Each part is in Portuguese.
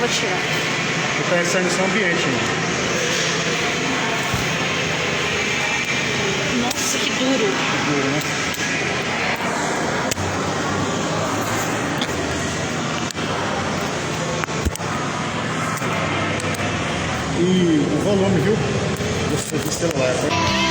vou tirar. Você tá saindo no seu ambiente, né? Nossa, que duro. Duro, né? E o volume, viu? Do celular.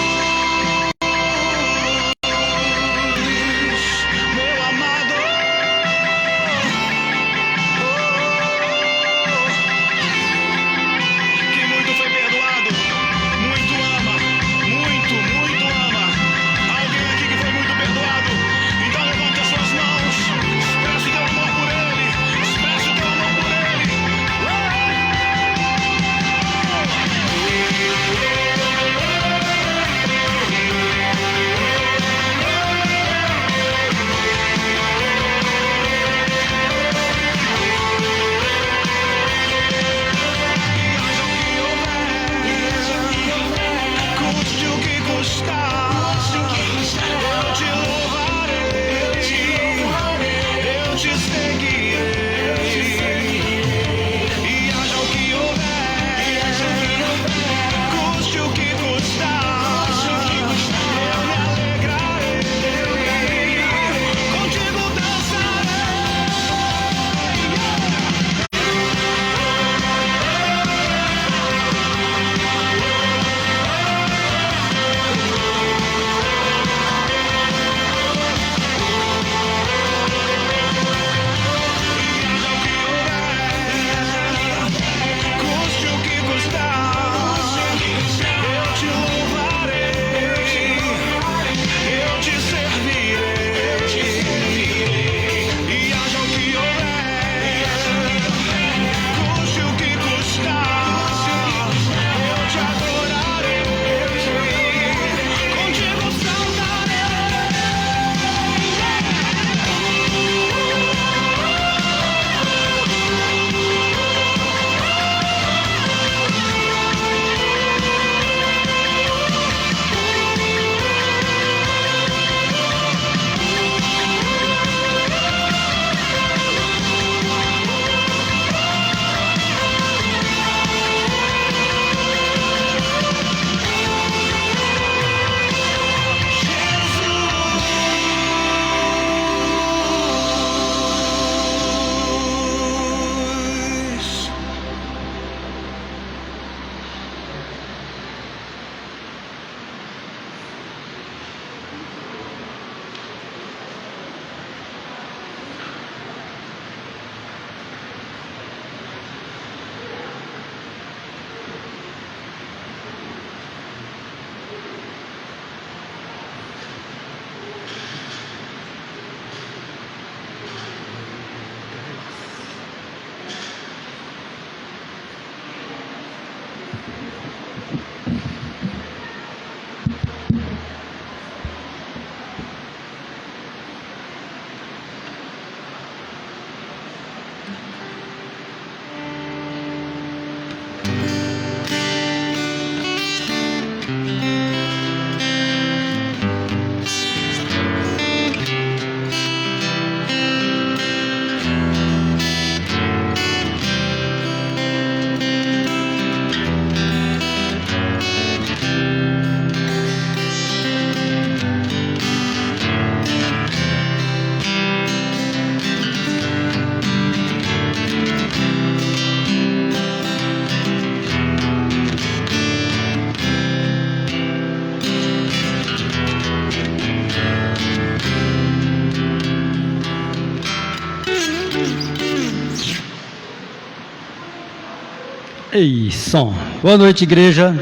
Ei, som. Boa noite, igreja.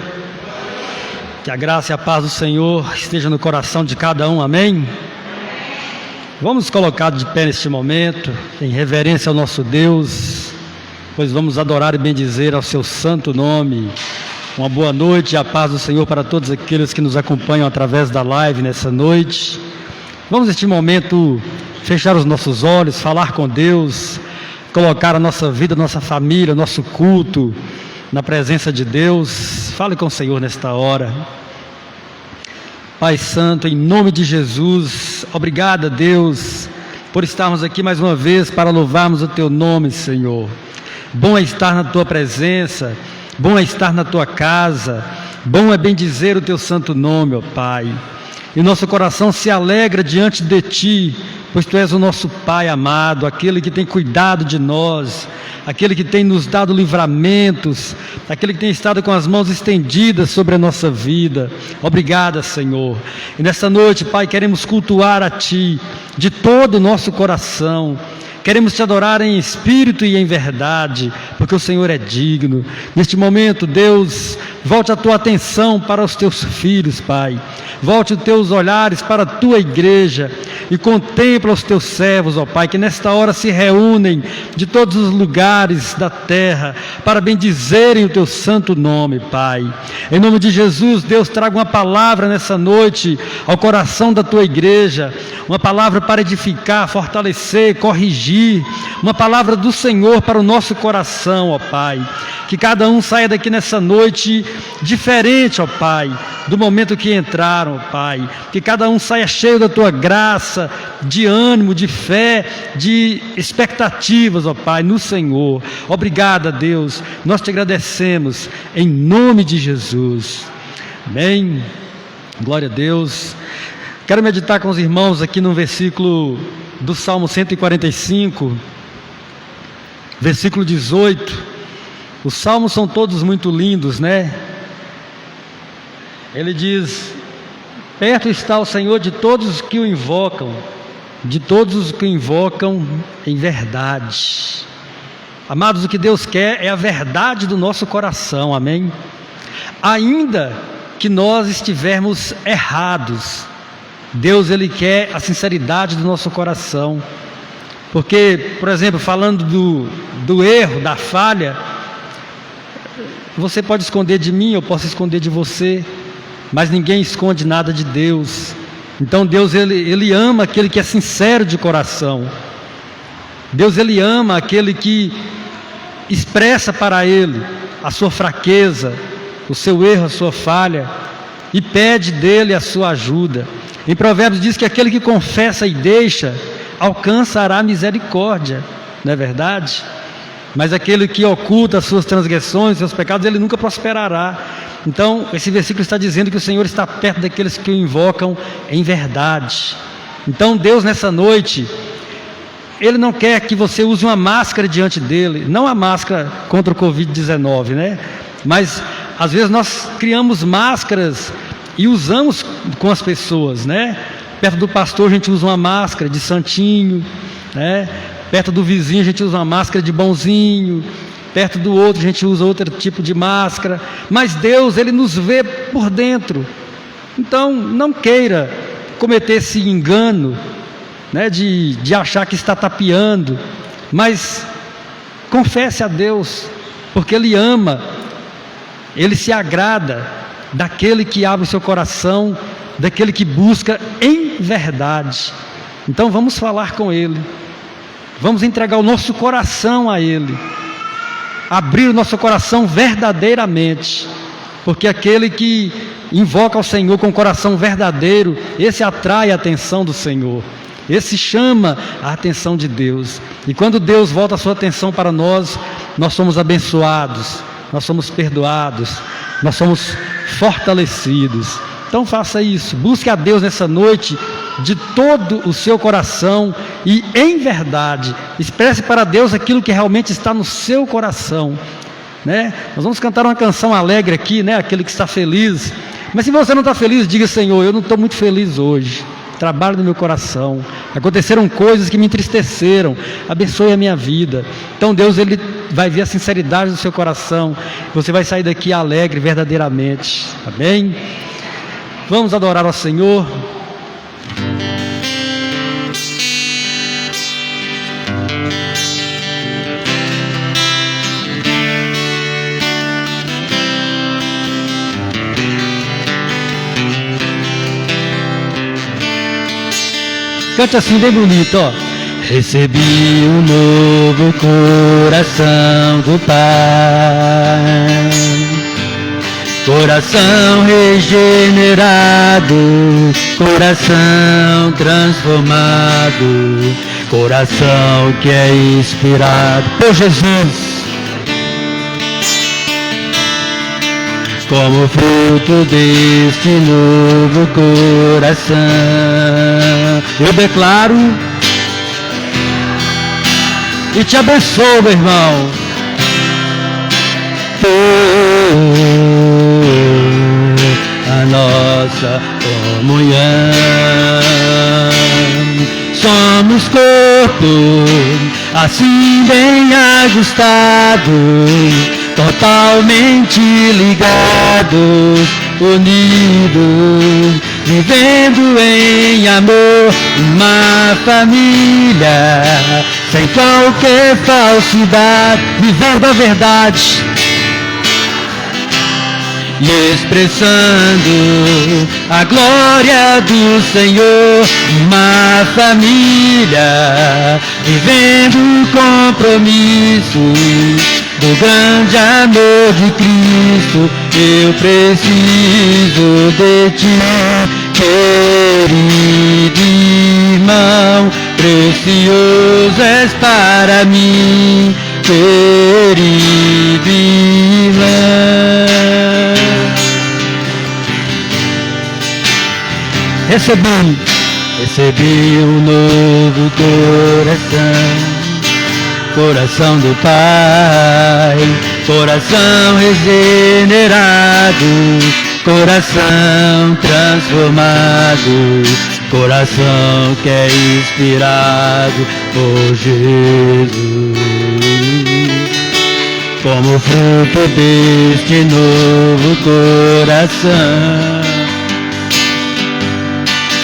Que a graça e a paz do Senhor esteja no coração de cada um, amém? Vamos colocar de pé neste momento, em reverência ao nosso Deus, pois vamos adorar e bendizer ao seu santo nome. Uma boa noite e a paz do Senhor para todos aqueles que nos acompanham através da live nessa noite. Vamos neste momento fechar os nossos olhos, falar com Deus, colocar a nossa vida, nossa família, nosso culto na presença de Deus. Fale com o Senhor nesta hora. Pai Santo, em nome de Jesus, obrigado a Deus por estarmos aqui mais uma vez para louvarmos o Teu nome, Senhor. bom é estar na tua presença, bom é estar na tua casa, bom é bendizer o teu santo nome, ó Pai. E nosso coração se alegra diante de ti, pois tu és o nosso Pai amado, aquele que tem cuidado de nós, aquele que tem nos dado livramentos, aquele que tem estado com as mãos estendidas sobre a nossa vida. Obrigada, Senhor. E nesta noite, Pai, queremos cultuar a ti de todo o nosso coração. Queremos te adorar em espírito e em verdade, porque o Senhor é digno. Neste momento, Deus, volte a tua atenção para os teus filhos, Pai. Volte os teus olhares para a tua igreja e contempla os teus servos, ó Pai, que nesta hora se reúnem de todos os lugares da terra para bendizerem o teu santo nome, Pai. Em nome de Jesus, Deus, traga uma palavra nessa noite ao coração da tua igreja, uma palavra para edificar, fortalecer, corrigir, uma palavra do Senhor para o nosso coração, ó Pai. Que cada um saia daqui nessa noite diferente, ó Pai, do momento que entraram, ó Pai. Que cada um saia cheio da tua graça, de ânimo, de fé, de expectativas, ó Pai, no Senhor. Obrigada, Deus, nós te agradecemos em nome de Jesus. Amém. Glória a Deus. Quero meditar com os irmãos aqui no versículo do Salmo 145, versículo 18. Os salmos são todos muito lindos, né? Ele diz: perto está o Senhor de todos os que o invocam, de todos os que o invocam em verdade. Amados, o que Deus quer é a verdade do nosso coração, amém? Ainda que nós estivermos errados, Deus, Ele quer a sinceridade do nosso coração. Porque, por exemplo, falando do erro, da falha, você pode esconder de mim, eu posso esconder de você, mas ninguém esconde nada de Deus. Então Deus, Ele ama aquele que é sincero de coração. Deus, Ele ama aquele que expressa para Ele a sua fraqueza, o seu erro, a sua falha, e pede dele a sua ajuda. Em Provérbios diz que aquele que confessa e deixa, alcançará misericórdia, não é verdade? Mas aquele que oculta as suas transgressões, seus pecados, ele nunca prosperará. Então, esse versículo está dizendo que o Senhor está perto daqueles que o invocam em verdade. Então, Deus, nessa noite, Ele não quer que você use uma máscara diante dEle, não a máscara contra o Covid-19, né? Mas, às vezes, nós criamos máscaras e usamos com as pessoas, né? Perto do pastor a gente usa uma máscara de santinho, né? Perto do vizinho a gente usa uma máscara de bonzinho, perto do outro a gente usa outro tipo de máscara, mas Deus, Ele nos vê por dentro. Então não queira cometer esse engano, né, de achar que está tapeando, mas confesse a Deus, porque Ele ama, Ele se agrada daquele que abre o seu coração, daquele que busca em verdade. Então vamos falar com Ele, vamos entregar o nosso coração a Ele, abrir o nosso coração verdadeiramente, porque aquele que invoca ao Senhor com o coração verdadeiro, esse atrai a atenção do Senhor, esse chama a atenção de Deus. E quando Deus volta a sua atenção para nós, nós somos abençoados, nós somos perdoados, nós somos fortalecidos. Então faça isso, busque a Deus nessa noite de todo o seu coração e em verdade, expresse para Deus aquilo que realmente está no seu coração, né? Nós vamos cantar uma canção alegre aqui, né? Aquele que está feliz, mas se você não está feliz, diga: Senhor, eu não estou muito feliz hoje, trabalho no meu coração, aconteceram coisas que me entristeceram, abençoe a minha vida. Então Deus, Ele vai ver a sinceridade do seu coração, você vai sair daqui alegre verdadeiramente, amém? Vamos adorar ao Senhor. Cante assim bem bonito, ó. Recebi um novo coração do Pai, coração regenerado, coração transformado, coração que é inspirado por Jesus. como fruto deste novo coração. Eu declaro e te abençoo, meu irmão. A nossa comunhão, somos corpo, assim bem ajustado, totalmente ligados, unidos, vivendo em amor, uma família, sem qualquer falsidade, vivendo a verdade e expressando a glória do Senhor, uma família, vivendo o compromisso do grande amor de Cristo. Eu preciso de ti, querido irmão, precioso és para mim, querido irmão. Recebi um novo coração do Pai, coração regenerado, coração transformado, coração que é inspirado por Jesus. Como fruto deste novo coração,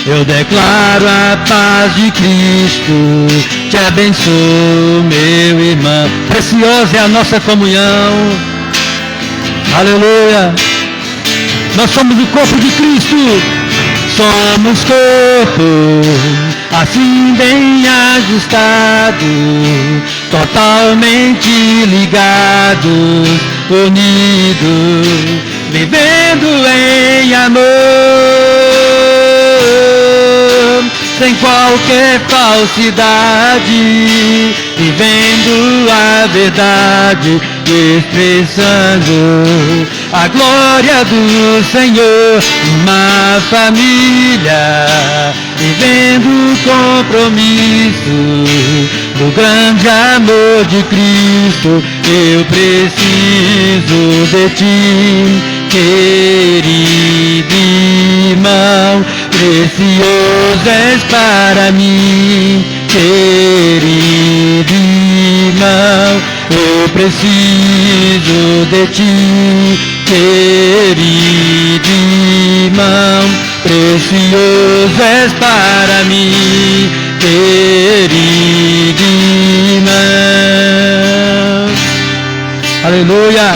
eu declaro a paz de Cristo, te abençoo, meu irmão. Preciosa é a nossa comunhão. Aleluia. Nós somos o corpo de Cristo. Somos corpo, assim bem ajustado, totalmente ligados, unidos, vivendo em amor, sem qualquer falsidade, vivendo a verdade, expressando a glória do Senhor, uma família, vivendo o compromisso do grande amor de Cristo. Eu preciso de ti, querido irmão, precioso és para mim, querido irmão. Eu preciso de ti, querido irmão, precioso és para mim, querido irmão. Aleluia.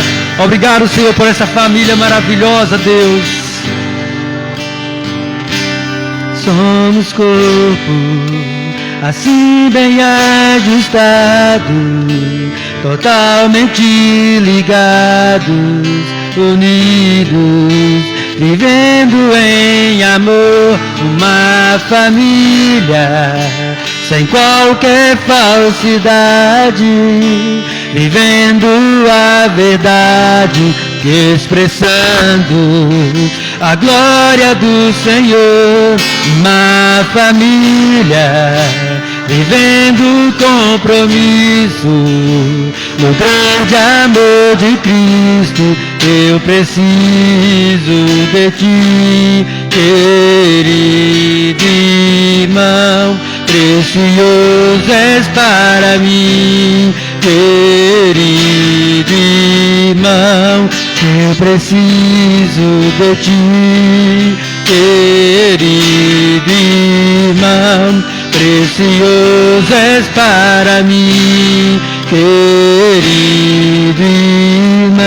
Obrigado, Senhor, por essa família maravilhosa, Deus. Somos corpo, assim bem ajustado, totalmente ligados, unidos, vivendo em amor, uma família, sem qualquer falsidade, vivendo a verdade, expressando a glória do Senhor, uma família, vivendo o compromisso no grande amor de Cristo. Eu preciso de ti, querido irmão, precioso és para mim, querido irmão. Eu preciso de ti, querido irmão, precioso és para mim, querido irmão.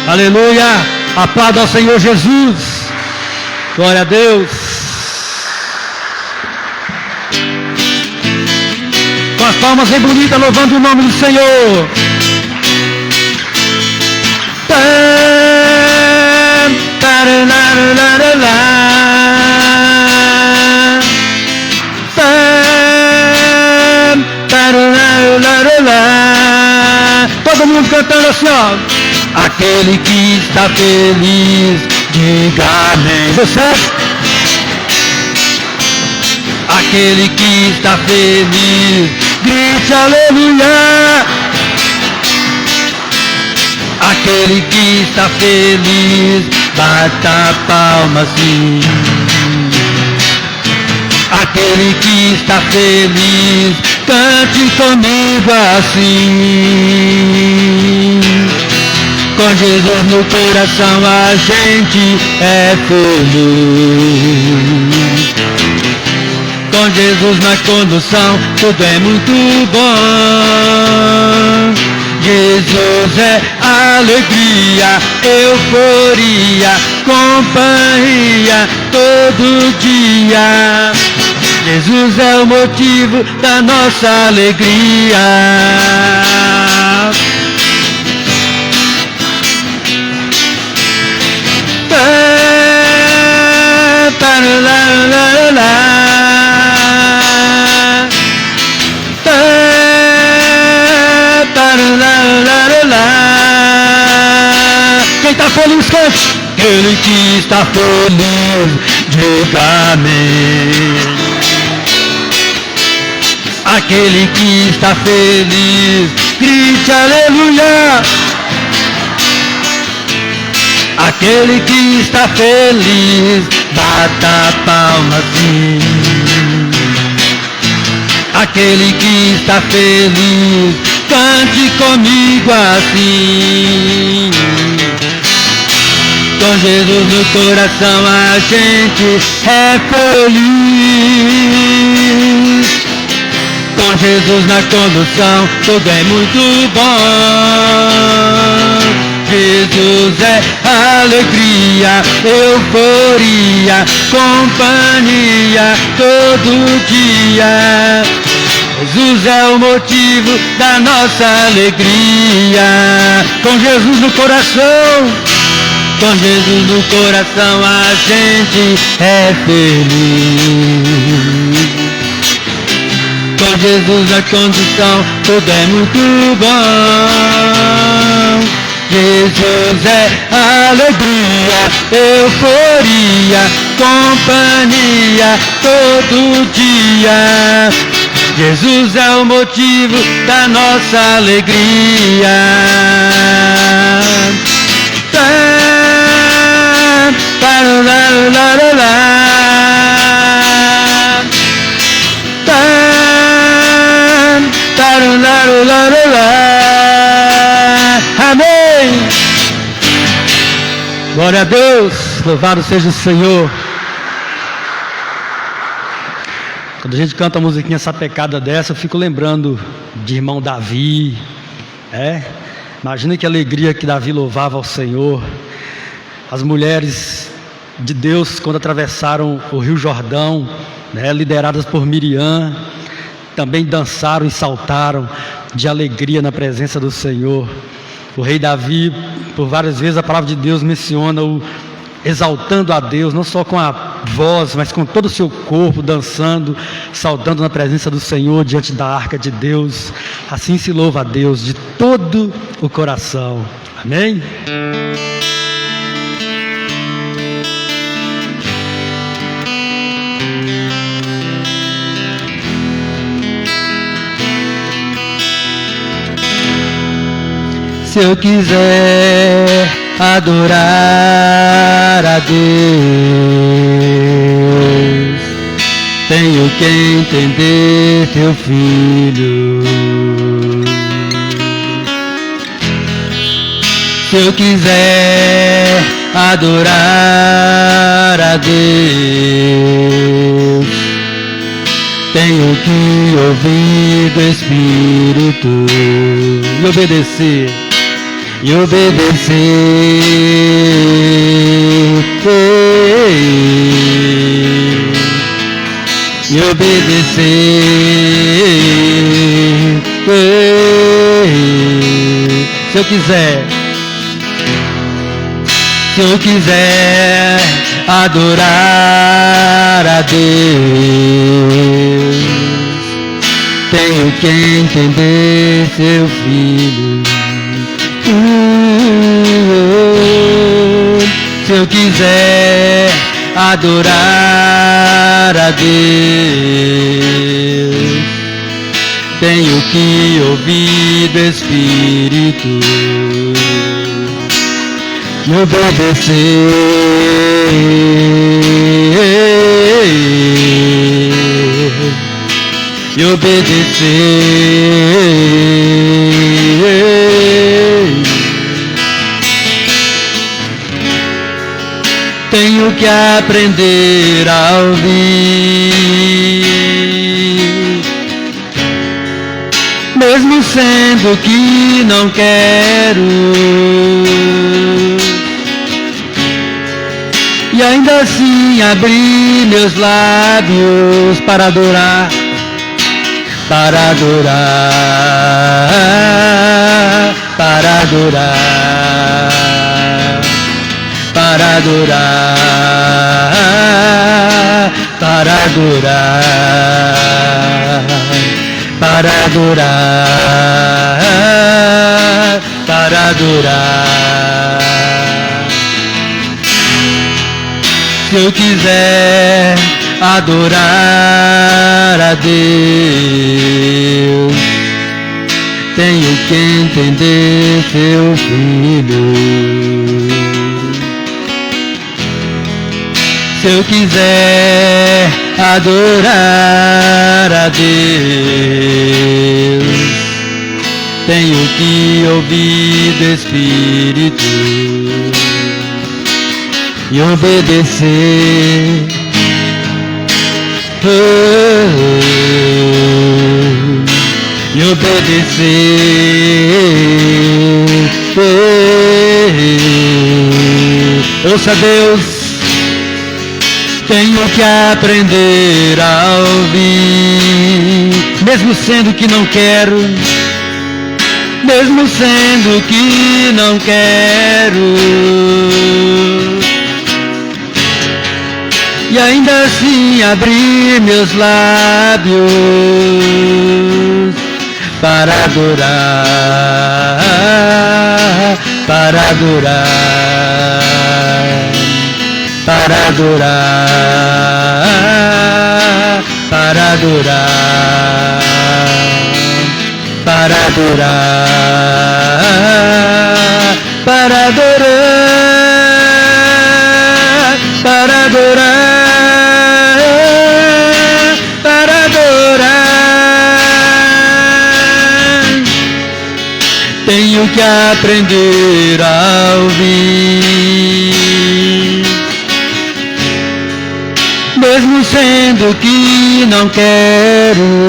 Aleluia! Aplauda ao Senhor Jesus. Glória a Deus. Com as palmas bem bonitas, louvando o nome do Senhor. Todo mundo cantando assim, ó. Aquele que está feliz, diga amém. Você? Aquele que está feliz, grite aleluia. Aquele que está feliz, bata palmas sim. Aquele que está feliz, cante comigo assim. Com Jesus no coração a gente é feliz. Com Jesus na condução tudo é muito bom. Jesus é alegria, euforia, companhia todo dia. Jesus é o motivo da nossa alegria. Quem está feliz, cante. Aquele que está feliz, diga amém. Aquele que está feliz, grite aleluia. Aquele que está feliz, bata palmas sim. Aquele que está feliz, cante comigo assim. Com Jesus no coração a gente é feliz. Com Jesus na condução tudo é muito bom. Jesus é alegria, euforia, companhia todo dia. Jesus é o motivo da nossa alegria. Com Jesus no coração, com Jesus no coração a gente é feliz. Com Jesus na condução tudo é muito bom. Jesus é alegria, euforia, companhia todo dia. Jesus é o motivo da nossa alegria. Amém. Glória a Deus, louvado seja o Senhor. Quando a gente canta uma musiquinha sapecada dessa, eu fico lembrando de irmão Davi. Imagina que alegria que Davi louvava ao Senhor. As mulheres de Deus, quando atravessaram o Rio Jordão, lideradas por Miriam, também dançaram e saltaram de alegria na presença do Senhor. O rei Davi, por várias vezes a palavra de Deus menciona-o exaltando a Deus, não só com a voz, mas com todo o seu corpo, dançando, saltando na presença do Senhor, diante da arca de Deus. Assim se louva a Deus de todo o coração. Amém? Se eu quiser adorar a Deus, tenho que entender teu filho. Se eu quiser adorar a Deus, tenho que ouvir do Espírito e obedecer. E obedecer, e obedecer. Se eu quiser adorar a Deus, tenho que entender seu filho. Se eu quiser adorar a Deus, tenho que ouvir do Espírito e obedecer. E obedecer. Tenho que aprender a ouvir, mesmo sendo que não quero, e ainda assim abrir meus lábios para adorar, para adorar, para adorar, para adorar, para adorar, para adorar, para adorar. Se eu quiser adorar a Deus, tenho que entender seu filho. Se eu quiser adorar a Deus, tenho que ouvir do Espírito e obedecer. E obedecer. Ouça Deus, tenho que aprender a ouvir, mesmo sendo que não quero, mesmo sendo que não quero, e ainda assim abrir meus lábios para adorar, para adorar, para adorar, para adorar, para adorar, para adorar, para adorar, para adorar. Tenho que aprender a ouvir, mesmo sendo que não quero,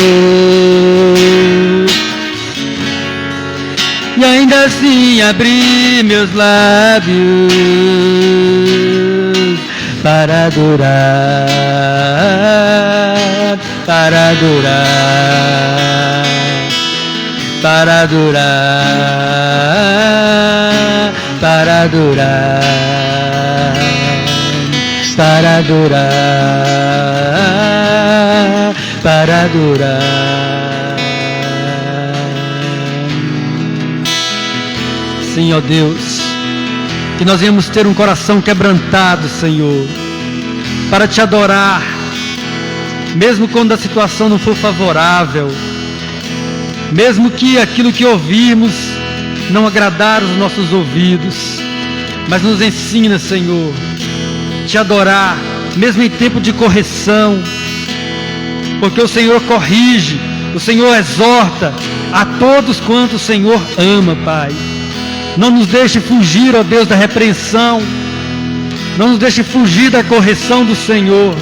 e ainda assim abrir meus lábios para adorar, para adorar, para adorar, para adorar, para adorar, para adorar. Sim, ó Deus, que nós venhamos ter um coração quebrantado, Senhor, para te adorar, mesmo quando a situação não for favorável, mesmo que aquilo que ouvirmos não agradar os nossos ouvidos, mas nos ensina, Senhor, te adorar, mesmo em tempo de correção, porque o Senhor corrige, o Senhor exorta a todos quanto o Senhor ama, Pai. Não nos deixe fugir, ó Deus, da repreensão, não nos deixe fugir da correção do Senhor,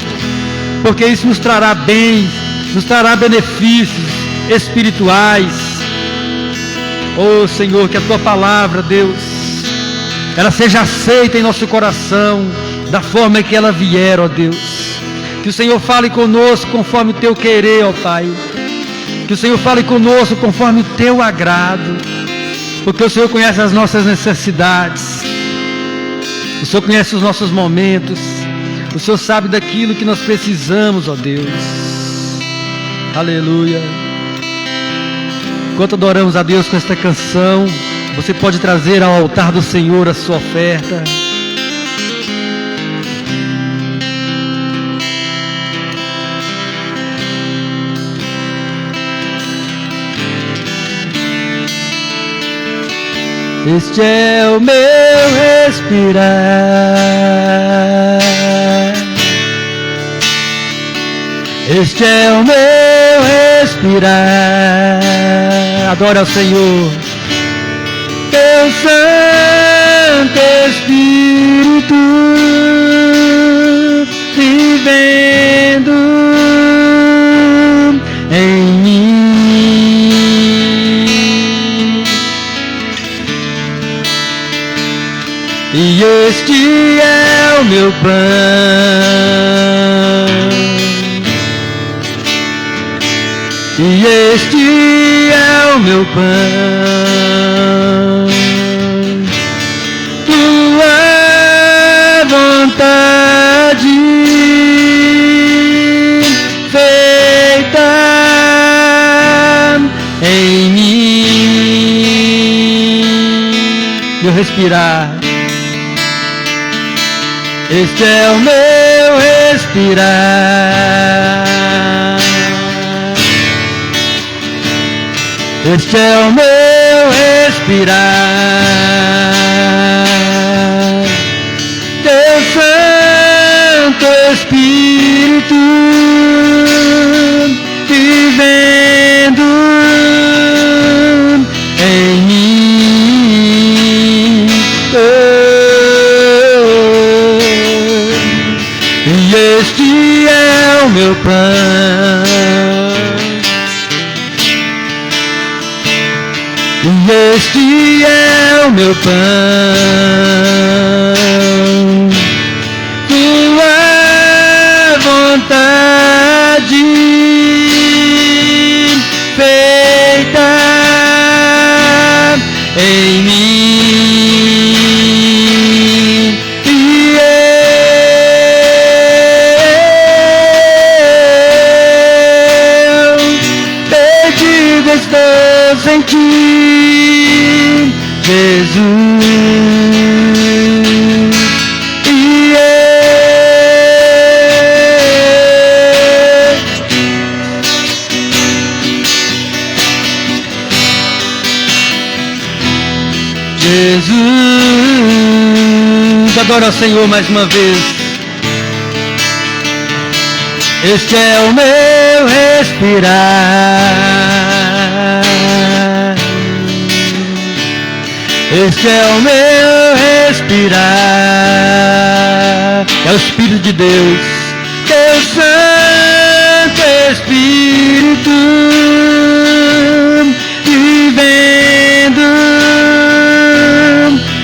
porque isso nos trará bens, nos trará benefícios espirituais. Oh Senhor, que a Tua palavra, Deus, ela seja aceita em nosso coração, da forma que ela vier, ó Deus. Que o Senhor fale conosco conforme o Teu querer, ó Pai. Que o Senhor fale conosco conforme o Teu agrado, porque o Senhor conhece as nossas necessidades, o Senhor conhece os nossos momentos, o Senhor sabe daquilo que nós precisamos, ó Deus. Aleluia. Enquanto adoramos a Deus com esta canção, você pode trazer ao altar do Senhor a sua oferta. Este é o meu respirar. Este é o meu respirar. Adora ao Senhor. Teu Santo Espírito vivendo em mim. E este é o meu pão. E este é o meu pão. Tua vontade feita em mim. Meu respirar. Este é o meu respirar. Este é o meu respirar. Teu Santo Espírito vivendo em mim. E este é o meu pão. E este é o meu pão. Tua vontade feita em mim. E eu perdido estou sem ti, Jesus. E Jesus, adora ao Senhor mais uma vez. Este é o meu respirar. Este é o meu respirar. É o Espírito de Deus. Teu Santo Espírito vivendo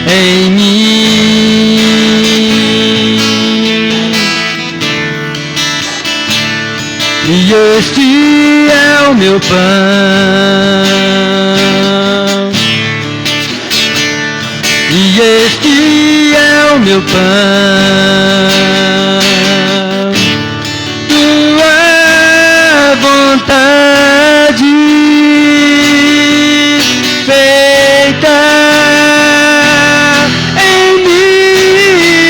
em mim. E este é o meu pão. E este é o meu pão. Tua vontade feita em mim.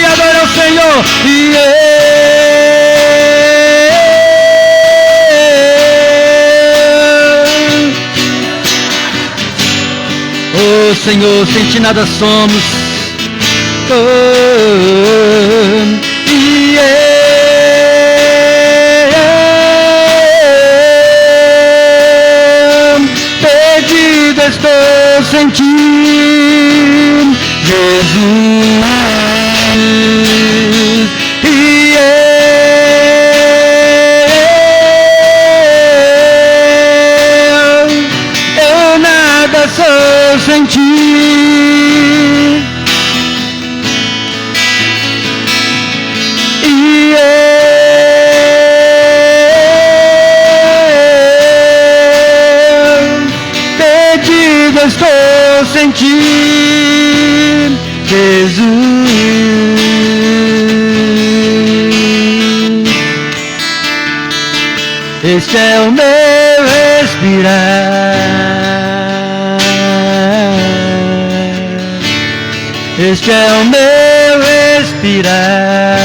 Adora o Senhor. E oh Senhor, sem ti nada somos. E perdido estou sem ti, Jesus. E eu nada sou sem ti. E eu perdido estou sem ti, Jesus. Este é o meu respirar. Este é o meu respirar.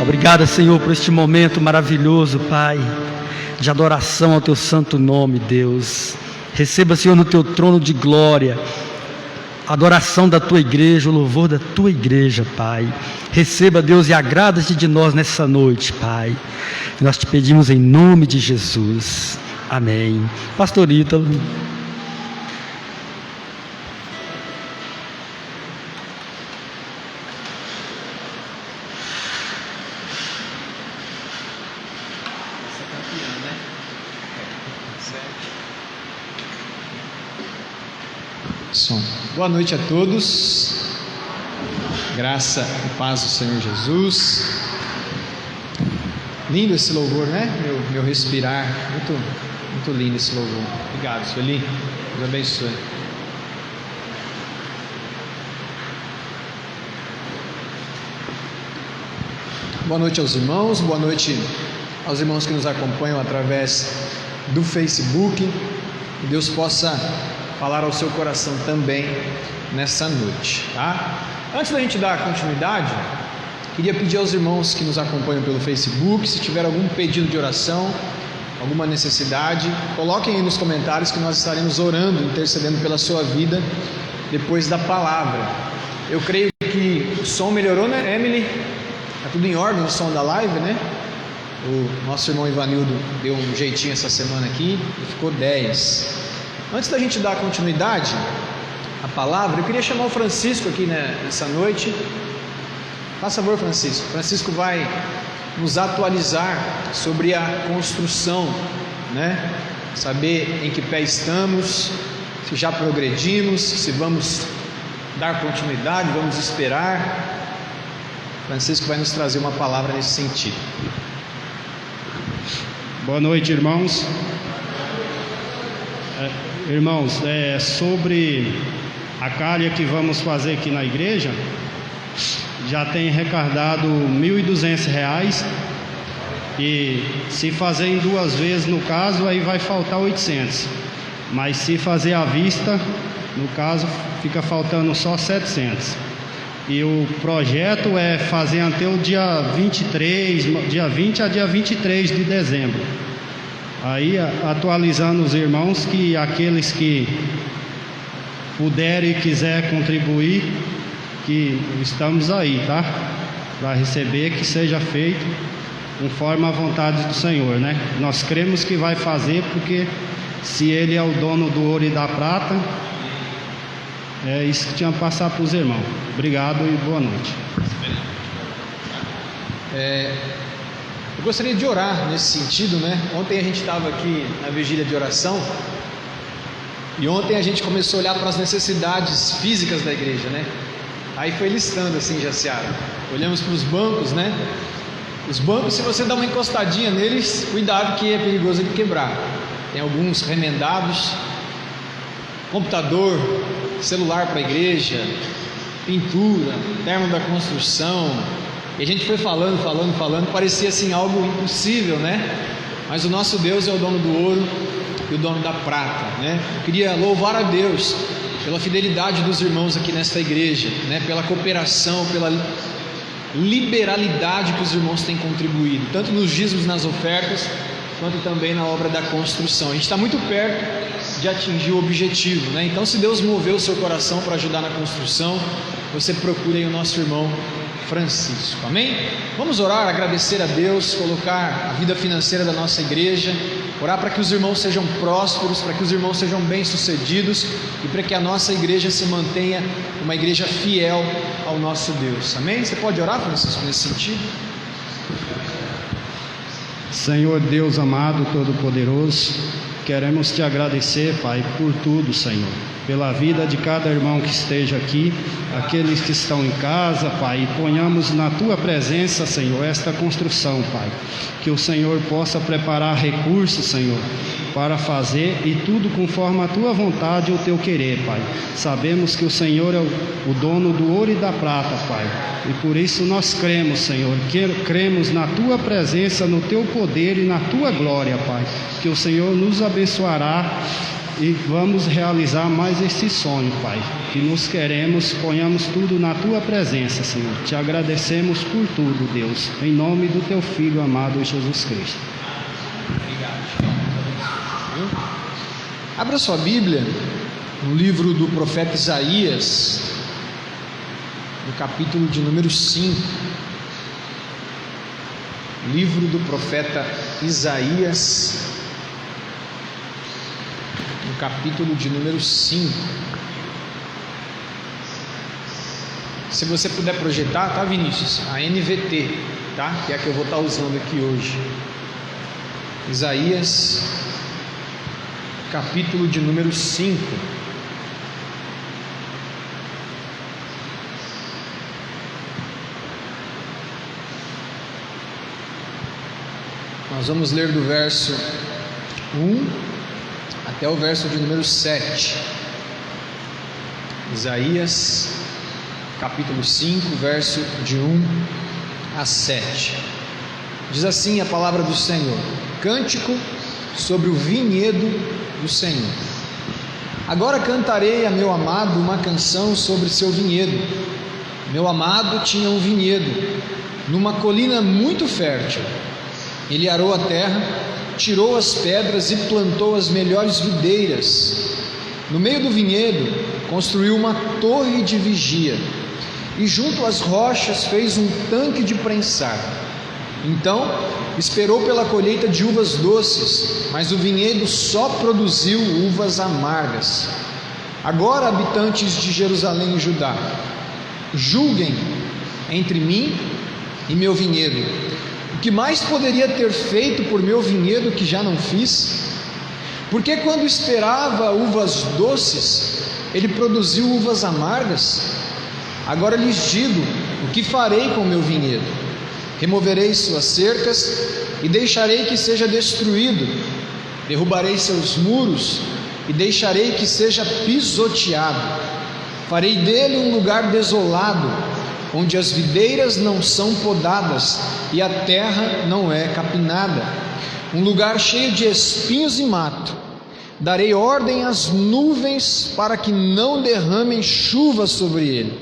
Obrigado. obrigado, Senhor, por este momento maravilhoso, Pai, de adoração ao Teu santo nome, Deus. Receba, Senhor, no Teu trono de glória a adoração da Tua igreja, o louvor da Tua igreja, Pai. Receba, Deus, e agrada-te de nós nessa noite, Pai. Nós te pedimos em nome de Jesus. Amém. Pastor Ítalo. Boa noite a todos, graça e paz do Senhor Jesus. Lindo esse louvor, né? Meu respirar, muito lindo esse louvor. Obrigado, Sueli, Deus abençoe. Boa noite aos irmãos, boa noite aos irmãos que nos acompanham através do Facebook. Que Deus possa falar ao seu coração também nessa noite, tá? Antes da gente dar continuidade, queria pedir aos irmãos que nos acompanham pelo Facebook, se tiver algum pedido de oração, alguma necessidade, coloquem aí nos comentários que nós estaremos orando, intercedendo pela sua vida depois da palavra. Eu creio que o som melhorou, né, Emily? Tá tudo em ordem o som da live, né? O nosso irmão Ivanildo deu um jeitinho essa semana aqui e ficou 10. Antes da gente dar continuidade à palavra, eu queria chamar o Francisco aqui nessa noite. Faça favor, Francisco. Francisco vai nos atualizar sobre a construção, né? Saber em que pé estamos, se já progredimos, se vamos dar continuidade, vamos esperar. Francisco vai nos trazer uma palavra nesse sentido. Boa noite, irmãos. Irmãos, sobre a calha que vamos fazer aqui na igreja, já tem arrecadado R$ 1.200, e se fazer em 2 vezes, no caso, aí vai faltar 800, mas se fazer à vista, no caso, fica faltando só 700. E o projeto é fazer até o dia 23, dia 20 a dia 23 de dezembro. Aí, atualizando os irmãos, que aqueles que puderem e quiser contribuir, que estamos aí, tá? Para receber, que seja feito conforme a vontade do Senhor, né? Nós cremos que vai fazer, porque se Ele é o dono do ouro e da prata, é isso que tinha que passar para os irmãos. Obrigado e boa noite. Eu gostaria de orar nesse sentido, né? Ontem a gente estava aqui na vigília de oração, e ontem a gente começou a olhar para as necessidades físicas da igreja, né? Aí foi listando assim, Jaciara. Olhamos para os bancos, né? Os bancos, se você dá uma encostadinha neles, cuidado que é perigoso ele quebrar. Tem alguns remendados, computador, celular para a igreja, pintura, termo da construção. E a gente foi falando, parecia assim algo impossível, né? Mas o nosso Deus é o dono do ouro e o dono da prata, né? Eu queria louvar a Deus pela fidelidade dos irmãos aqui nesta igreja, né? Pela cooperação, pela liberalidade que os irmãos têm contribuído, tanto nos dízimos, nas ofertas, quanto também na obra da construção. A gente está muito perto de atingir o objetivo, né? Então, se Deus moveu o seu coração para ajudar na construção, você procure aí o nosso irmão Francisco, amém? Vamos orar, agradecer a Deus, colocar a vida financeira da nossa igreja, orar para que os irmãos sejam prósperos, para que os irmãos sejam bem-sucedidos e para que a nossa igreja se mantenha uma igreja fiel ao nosso Deus, amém? Você pode orar, Francisco, nesse sentido? Senhor Deus amado, todo-poderoso, queremos te agradecer, Pai, por tudo, Senhor, pela vida de cada irmão que esteja aqui, aqueles que estão em casa, Pai, e ponhamos na Tua presença, Senhor, esta construção, Pai, que o Senhor possa preparar recursos, Senhor, para fazer, e tudo conforme a Tua vontade e o Teu querer, Pai. Sabemos que o Senhor é o dono do ouro e da prata, Pai, e por isso nós cremos, Senhor, cremos na Tua presença, no Teu poder e na Tua glória, Pai, que o Senhor nos abençoará e vamos realizar mais esse sonho, Pai. Que nos queremos, ponhamos tudo na Tua presença, Senhor. Te agradecemos por tudo, Deus, em nome do Teu Filho amado Jesus Cristo. Abra sua Bíblia no livro do profeta Isaías, no capítulo de número 5. Livro do profeta Isaías, no capítulo de número 5. Se você puder projetar, tá, Vinícius? A NVT, tá? Que é a que eu vou estar usando aqui hoje. Isaías, capítulo de número 5. Nós vamos ler do verso 1 até o verso de número 7. Isaías, capítulo 5, verso de 1 a 7. Diz assim a palavra do Senhor: Cântico sobre o vinhedo do Senhor. Agora cantarei a meu amado uma canção sobre seu vinhedo. Meu amado tinha um vinhedo numa colina muito fértil. Ele arou a terra, tirou as pedras e plantou as melhores videiras. No meio do vinhedo construiu uma torre de vigia e junto às rochas fez um tanque de prensar. Então esperou pela colheita de uvas doces, mas o vinhedo só produziu uvas amargas. Agora, habitantes de Jerusalém e Judá, julguem entre mim e meu vinhedo. O que mais poderia ter feito por meu vinhedo que já não fiz? Porque quando esperava uvas doces, ele produziu uvas amargas? Agora lhes digo: o que farei com meu vinhedo? Removerei suas cercas e deixarei que seja destruído. Derrubarei seus muros e deixarei que seja pisoteado. Farei dele um lugar desolado, onde as videiras não são podadas e a terra não é capinada, um lugar cheio de espinhos e mato. Darei ordem às nuvens para que não derramem chuva sobre ele.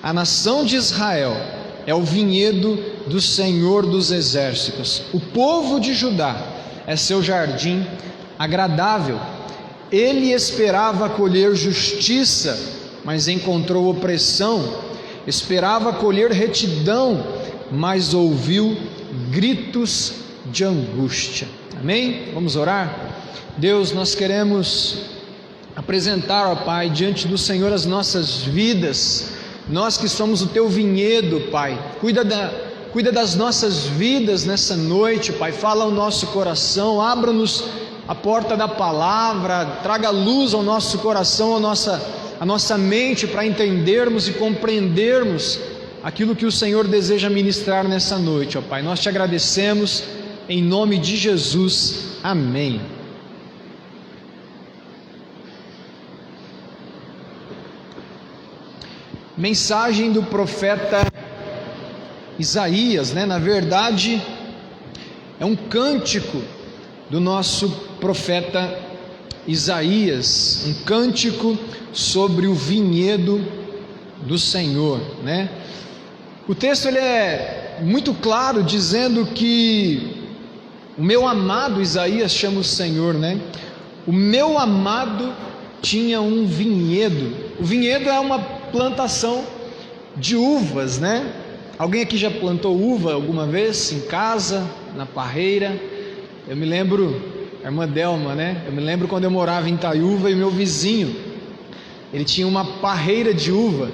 A nação de Israel é o vinhedo do Senhor dos exércitos. O povo de Judá é seu jardim agradável. Ele esperava colher justiça, mas encontrou opressão. Esperava colher retidão, mas ouviu gritos de angústia. Amém? Vamos orar? Deus, nós queremos apresentar, ó Pai, diante do Senhor as nossas vidas. Nós que somos o Teu vinhedo, Pai, cuida das nossas vidas nessa noite, Pai. Fala ao nosso coração, abra-nos a porta da palavra, traga luz ao nosso coração, a nossa mente, para entendermos e compreendermos aquilo que o Senhor deseja ministrar nessa noite, ó Pai. Nós te agradecemos em nome de Jesus. Amém. Mensagem do profeta Isaías, né? Na verdade, é um cântico do nosso profeta Isaías, um cântico sobre o vinhedo do Senhor, né? O texto ele é muito claro, dizendo que o meu amado, Isaías chama o Senhor, né? O meu amado tinha um vinhedo. O vinhedo é uma plantação de uvas, né? Alguém aqui já plantou uva alguma vez em casa, na parreira? Eu me lembro, a irmã Delma, né? Eu me lembro quando eu morava em Itaiúva e meu vizinho, ele tinha uma parreira de uva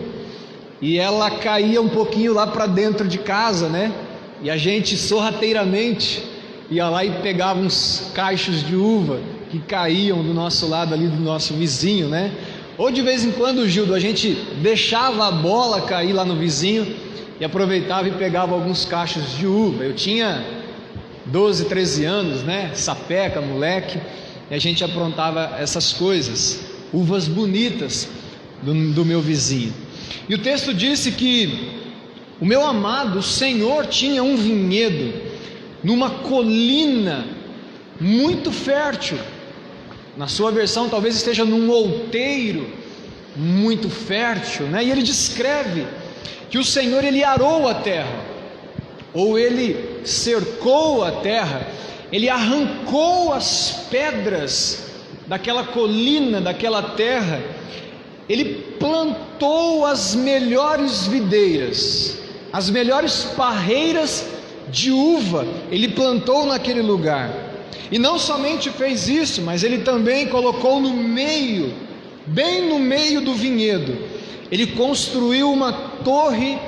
e ela caía um pouquinho lá para dentro de casa, né? E a gente sorrateiramente ia lá e pegava uns cachos de uva que caíam do nosso lado ali, do nosso vizinho, né? Ou de vez em quando, Gildo, a gente deixava a bola cair lá no vizinho e aproveitava e pegava alguns cachos de uva. Eu tinha 12, 13 anos, né? Sapeca, moleque, e a gente aprontava essas coisas, uvas bonitas do meu vizinho. E o texto disse que o meu amado, o Senhor, tinha um vinhedo numa colina muito fértil. Na sua versão talvez esteja num outeiro muito fértil, né? E ele descreve que o Senhor, ele arou a terra, ou ele cercou a terra, ele arrancou as pedras daquela colina, daquela terra, ele plantou as melhores videiras, as melhores parreiras de uva, ele plantou naquele lugar. E não somente fez isso, mas ele também colocou no meio, bem no meio do vinhedo, ele construiu uma torre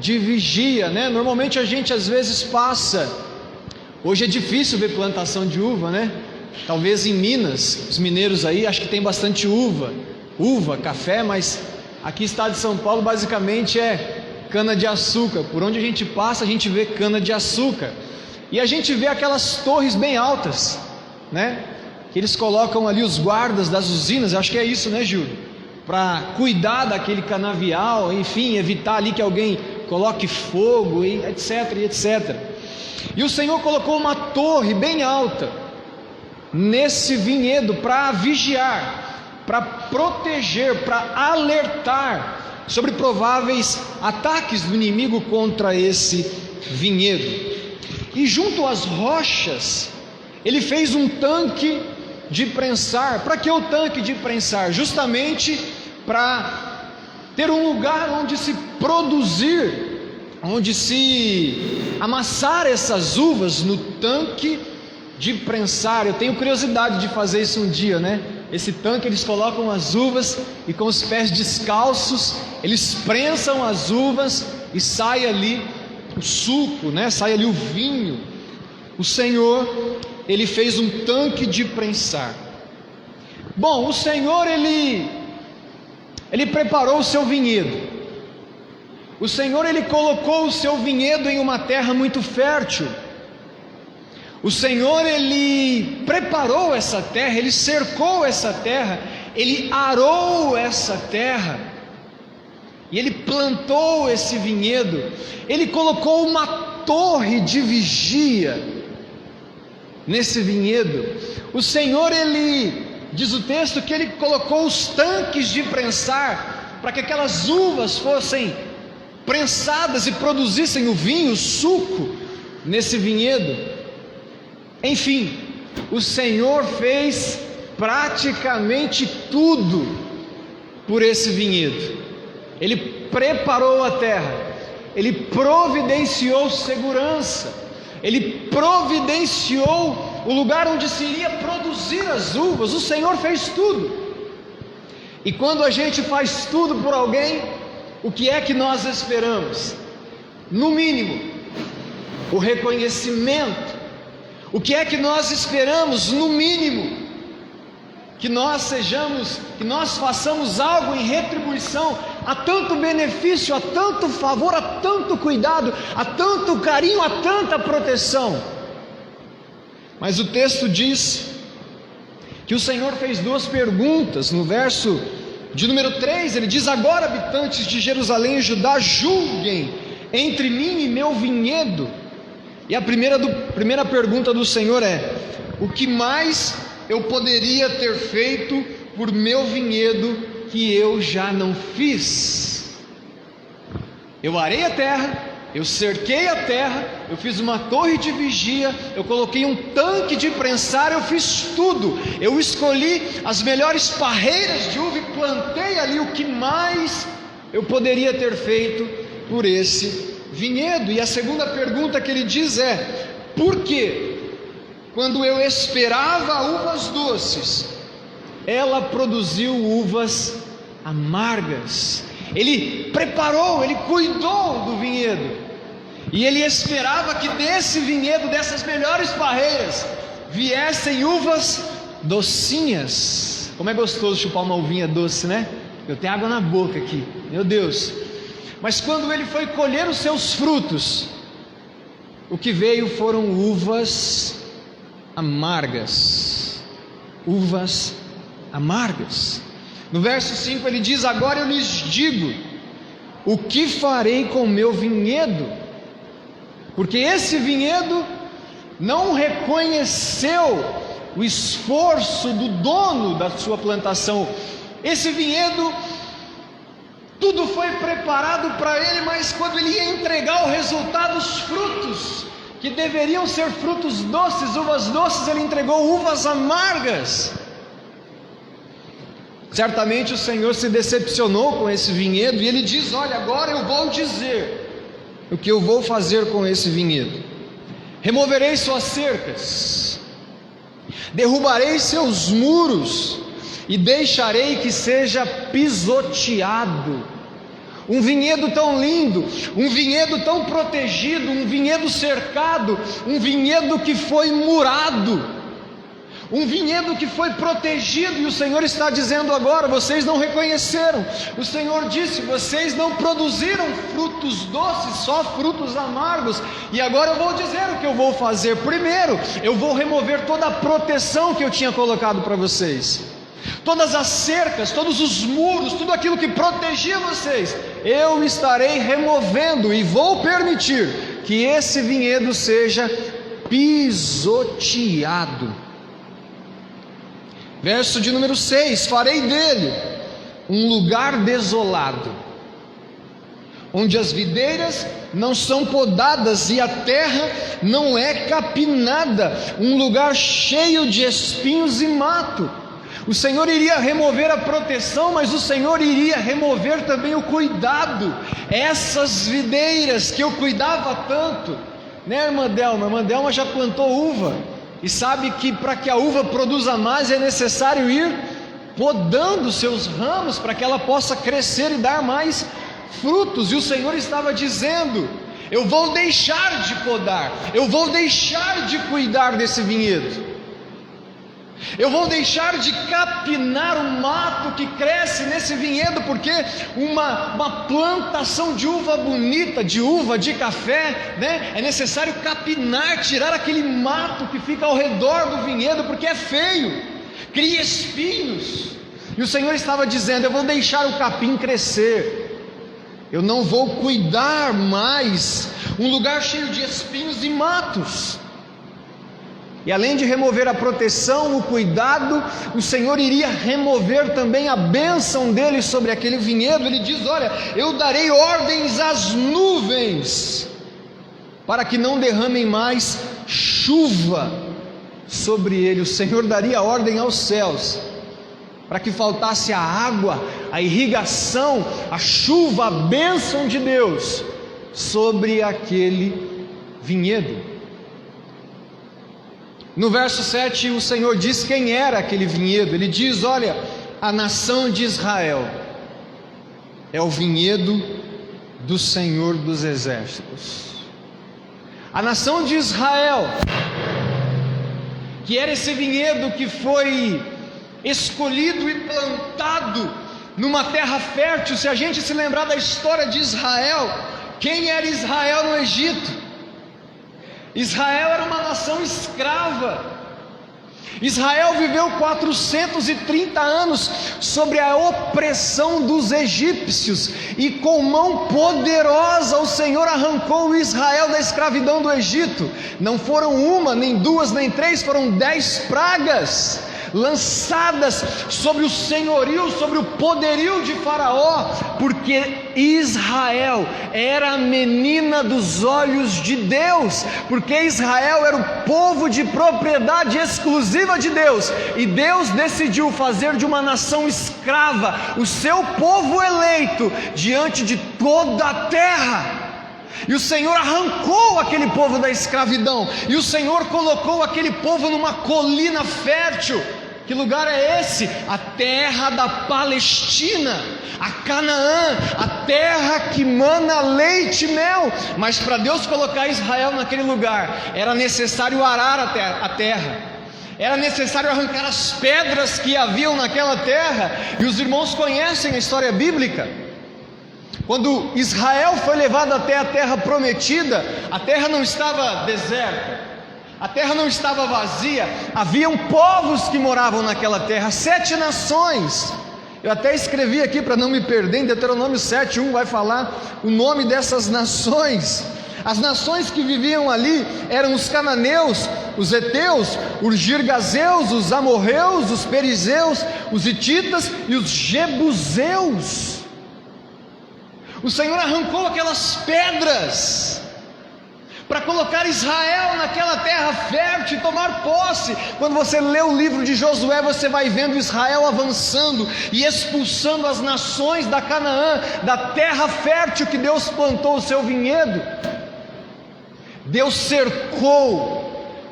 de vigia, né? Normalmente a gente às vezes passa, hoje é difícil ver plantação de uva, né? Talvez em Minas, os mineiros aí, acho que tem bastante uva, café, mas aqui estado de São Paulo basicamente é cana de açúcar. Por onde a gente passa a gente vê cana de açúcar, e a gente vê aquelas torres bem altas, né? Que eles colocam ali os guardas das usinas, acho que é isso, né, Júlio? Para cuidar daquele canavial, enfim, evitar ali que alguém coloque fogo, e etc, e etc. E o Senhor colocou uma torre bem alta nesse vinhedo para vigiar, para proteger, para alertar sobre prováveis ataques do inimigo contra esse vinhedo. E junto às rochas ele fez um tanque de prensar. Para que o tanque de prensar? Justamente para ter um lugar onde se produzir, onde se amassar essas uvas no tanque de prensar. Eu tenho curiosidade de fazer isso um dia, né? Esse tanque eles colocam as uvas e com os pés descalços eles prensam as uvas e sai ali o suco, né? Sai ali o vinho. O Senhor, ele fez um tanque de prensar. Bom, o Senhor ele preparou o seu vinhedo. O Senhor, ele colocou o seu vinhedo em uma terra muito fértil. O Senhor, ele preparou essa terra, ele cercou essa terra, ele arou essa terra, e ele plantou esse vinhedo. Ele colocou uma torre de vigia nesse vinhedo. O Senhor, ele diz o texto que ele colocou os tanques de prensar para que aquelas uvas fossem prensadas e produzissem o vinho, o suco nesse vinhedo. Enfim, o Senhor fez praticamente tudo por esse vinhedo. Ele preparou a terra, ele providenciou segurança, ele providenciou o lugar onde se iria produzir as uvas. O Senhor fez tudo. E quando a gente faz tudo por alguém, o que é que nós esperamos? No mínimo, o reconhecimento. O que é que nós esperamos? No mínimo, que nós façamos algo em retribuição a tanto benefício, a tanto favor, a tanto cuidado, a tanto carinho, a tanta proteção. Mas o texto diz que o Senhor fez duas perguntas. No verso de número 3, ele diz: agora, habitantes de Jerusalém e Judá, julguem entre mim e meu vinhedo. E a primeira pergunta do Senhor é: o que mais eu poderia ter feito por meu vinhedo que eu já não fiz? Eu arei a terra, eu cerquei a terra, eu fiz uma torre de vigia, eu coloquei um tanque de prensar, eu fiz tudo. Eu escolhi as melhores parreiras de uva e plantei ali. O que mais eu poderia ter feito por esse vinhedo? E a segunda pergunta que ele diz é: por que, quando eu esperava uvas doces, ela produziu uvas amargas? Ele preparou, ele cuidou do vinhedo, e ele esperava que desse vinhedo, dessas melhores parreiras, viessem uvas docinhas. Como é gostoso chupar uma uvinha doce, né? Eu tenho água na boca aqui, meu Deus. Mas quando ele foi colher os seus frutos, o que veio foram uvas amargas. Uvas amargas. No verso 5 ele diz: agora eu lhes digo o que farei com o meu vinhedo, porque esse vinhedo não reconheceu o esforço do dono da sua plantação. Esse vinhedo, tudo foi preparado para ele, mas quando ele ia entregar o resultado, os frutos que deveriam ser frutos doces, uvas doces, ele entregou uvas amargas. Certamente o Senhor se decepcionou com esse vinhedo e ele diz: olha, agora eu vou dizer o que eu vou fazer com esse vinhedo. Removerei suas cercas, derrubarei seus muros e deixarei que seja pisoteado. Um vinhedo tão lindo, um vinhedo tão protegido, um vinhedo cercado, um vinhedo que foi murado, um vinhedo que foi protegido, e o Senhor está dizendo agora: vocês não reconheceram. O Senhor disse: vocês não produziram frutos doces, só frutos amargos. E agora eu vou dizer o que eu vou fazer. Primeiro, eu vou remover toda a proteção que eu tinha colocado para vocês, todas as cercas, todos os muros, tudo aquilo que protegia vocês, eu estarei removendo e vou permitir que esse vinhedo seja pisoteado. Verso de número 6: farei dele um lugar desolado, onde as videiras não são podadas e a terra não é capinada, um lugar cheio de espinhos e mato. O Senhor iria remover a proteção, mas o Senhor iria remover também o cuidado. Essas videiras que eu cuidava tanto, né, irmã Delma? A irmã Delma já plantou uva e sabe que para que a uva produza mais é necessário ir podando seus ramos para que ela possa crescer e dar mais frutos. E o Senhor estava dizendo: eu vou deixar de podar, eu vou deixar de cuidar desse vinhedo, eu vou deixar de capinar o mato que cresce nesse vinhedo, porque uma plantação de uva bonita, de uva, de café, né? É necessário capinar, tirar aquele mato que fica ao redor do vinhedo, porque é feio, cria espinhos. E o Senhor estava dizendo: eu vou deixar o capim crescer, eu não vou cuidar mais, um lugar cheio de espinhos e matos. E além de remover a proteção, o cuidado, o Senhor iria remover também a bênção dele sobre aquele vinhedo. Ele diz: olha, eu darei ordens às nuvens, para que não derramem mais chuva sobre ele. O Senhor daria ordem aos céus, para que faltasse a água, a irrigação, a chuva, a bênção de Deus sobre aquele vinhedo. No verso 7 o Senhor diz quem era aquele vinhedo. Ele diz: olha, a nação de Israel é o vinhedo do Senhor dos exércitos. A nação de Israel, que era esse vinhedo que foi escolhido e plantado numa terra fértil. Se a gente se lembrar da história de Israel, quem era Israel no Egito? Israel era uma nação escrava. Israel viveu 430 anos sobre a opressão dos egípcios, e com mão poderosa o Senhor arrancou Israel da escravidão do Egito. Não foram uma, nem duas, nem três, foram 10 pragas lançadas sobre o senhorio, sobre o poderio de Faraó, porque Israel era a menina dos olhos de Deus, porque Israel era o povo de propriedade exclusiva de Deus, e Deus decidiu fazer de uma nação escrava o seu povo eleito diante de toda a terra. E o Senhor arrancou aquele povo da escravidão, e o Senhor colocou aquele povo numa colina fértil. Que lugar é esse? A terra da Palestina, a Canaã, a terra que mana leite e mel. Mas para Deus colocar Israel naquele lugar, era necessário arar a terra, era necessário arrancar as pedras que haviam naquela terra. E os irmãos conhecem a história bíblica. Quando Israel foi levado até a terra prometida, a terra não estava deserta, a terra não estava vazia, haviam povos que moravam naquela terra, 7 nações. Eu até escrevi aqui para não me perder, em Deuteronômio 7:1 vai falar o nome dessas nações. As nações que viviam ali eram os cananeus, os heteus, os girgazeus, os amorreus, os perizeus, os hititas e os jebuseus. O Senhor arrancou aquelas pedras para colocar Israel naquela terra fértil e tomar posse. Quando você lê o livro de Josué, você vai vendo Israel avançando e expulsando as nações da Canaã, da terra fértil que Deus plantou o seu vinhedo. Deus cercou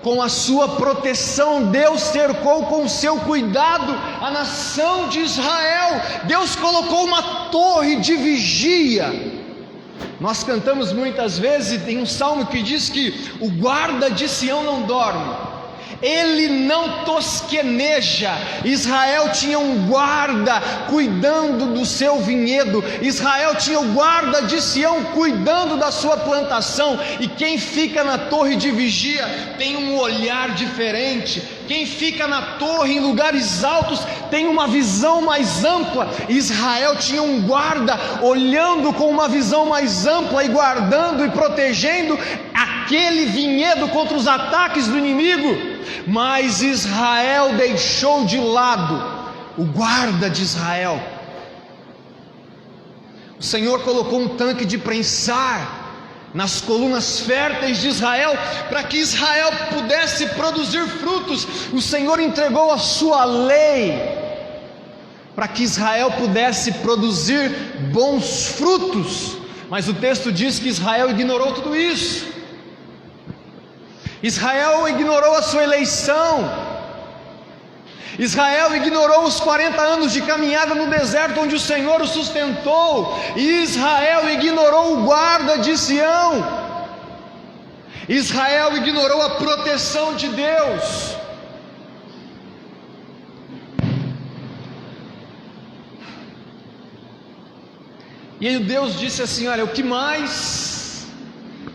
com a sua proteção, Deus cercou com o seu cuidado a nação de Israel. Deus colocou uma torre de vigia. Nós cantamos muitas vezes, e tem um salmo que diz que o guarda de Sião não dorme, ele não tosqueneja. Israel tinha um guarda cuidando do seu vinhedo, Israel tinha o guarda de Sião cuidando da sua plantação. E quem fica na torre de vigia tem um olhar diferente. Quem fica na torre em lugares altos tem uma visão mais ampla. Israel tinha um guarda olhando com uma visão mais ampla e guardando e protegendo aquele vinhedo contra os ataques do inimigo. Mas Israel deixou de lado o guarda de Israel. O Senhor colocou um tanque de prensar nas colunas férteis de Israel, para que Israel pudesse produzir frutos. O Senhor entregou a sua lei, para que Israel pudesse produzir bons frutos. Mas o texto diz que Israel ignorou tudo isso. Israel ignorou a sua eleição. Israel ignorou os 40 anos de caminhada no deserto onde o Senhor o sustentou. Israel ignorou o guarda de Sião. Israel ignorou a proteção de Deus. E aí Deus disse assim: olha, o que mais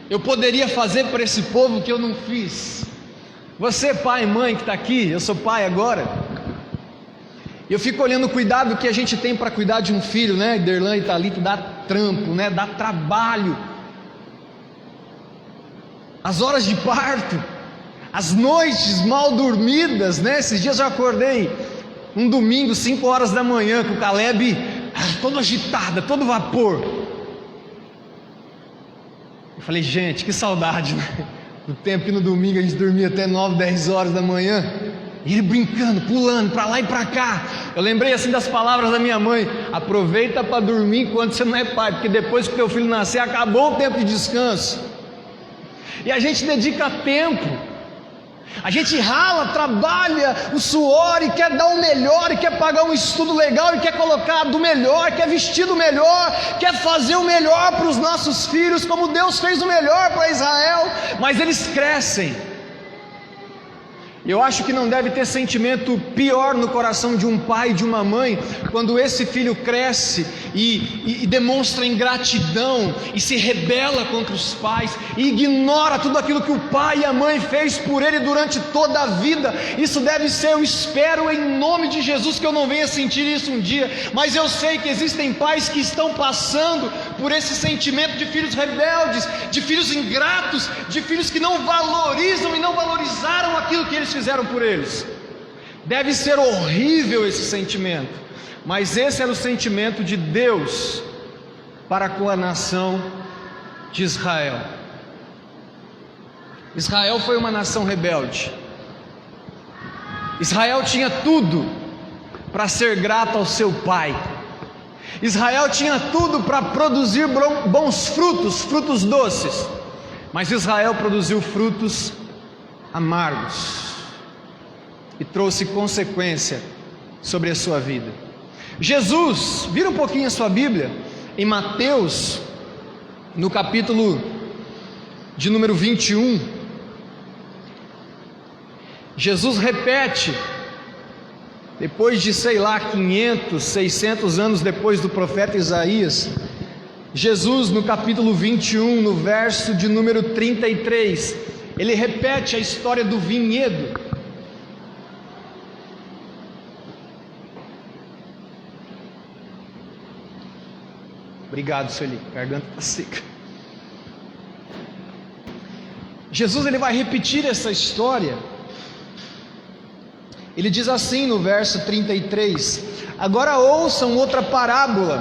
eu poderia fazer por esse povo que eu não fiz? Você, pai e mãe que está aqui, eu sou pai agora, eu fico olhando o cuidado que a gente tem para cuidar de um filho, né? Derlan e Thalita, dá trampo, né? Dá trabalho. As horas de parto, as noites mal dormidas, né? Esses dias eu acordei um domingo, 5 horas da manhã, com o Caleb todo agitado, todo vapor. Eu falei, gente, que saudade, né? Do tempo que no domingo a gente dormia até 9, 10 horas da manhã, e ele brincando, pulando para lá e para cá. Eu lembrei assim das palavras da minha mãe: aproveita para dormir enquanto você não é pai, porque depois que teu filho nascer, acabou o tempo de descanso. E a gente dedica tempo, a gente rala, trabalha o suor e quer dar o melhor, e quer pagar um estudo legal, e quer colocar do melhor, quer vestir do melhor, quer fazer o melhor para os nossos filhos, como Deus fez o melhor para Israel. Mas eles crescem. Eu acho que não deve ter sentimento pior no coração de um pai e de uma mãe, quando esse filho cresce e demonstra ingratidão, e se rebela contra os pais, e ignora tudo aquilo que o pai e a mãe fez por ele durante toda a vida. Isso deve ser, eu espero em nome de Jesus que eu não venha sentir isso um dia, mas eu sei que existem pais que estão passando por esse sentimento de filhos rebeldes, de filhos ingratos, de filhos que não valorizam e não valorizaram aquilo que eles fizeram por eles. Deve ser horrível esse sentimento, mas esse era o sentimento de Deus para com a nação de Israel. Israel foi uma nação rebelde. Israel tinha tudo para ser grato ao seu pai. Israel tinha tudo para produzir bons frutos, frutos doces, mas Israel produziu frutos amargos e trouxe consequência sobre a sua vida. Jesus, vira um pouquinho a sua Bíblia, em Mateus, no capítulo de número 21, Jesus repete, depois de 500, 600 anos depois do profeta Isaías, Jesus no capítulo 21, no verso de número 33, ele repete a história do vinhedo. Obrigado, Sueli, a garganta está seca. Jesus ele vai repetir essa história. Ele diz assim no verso 33: agora ouçam outra parábola.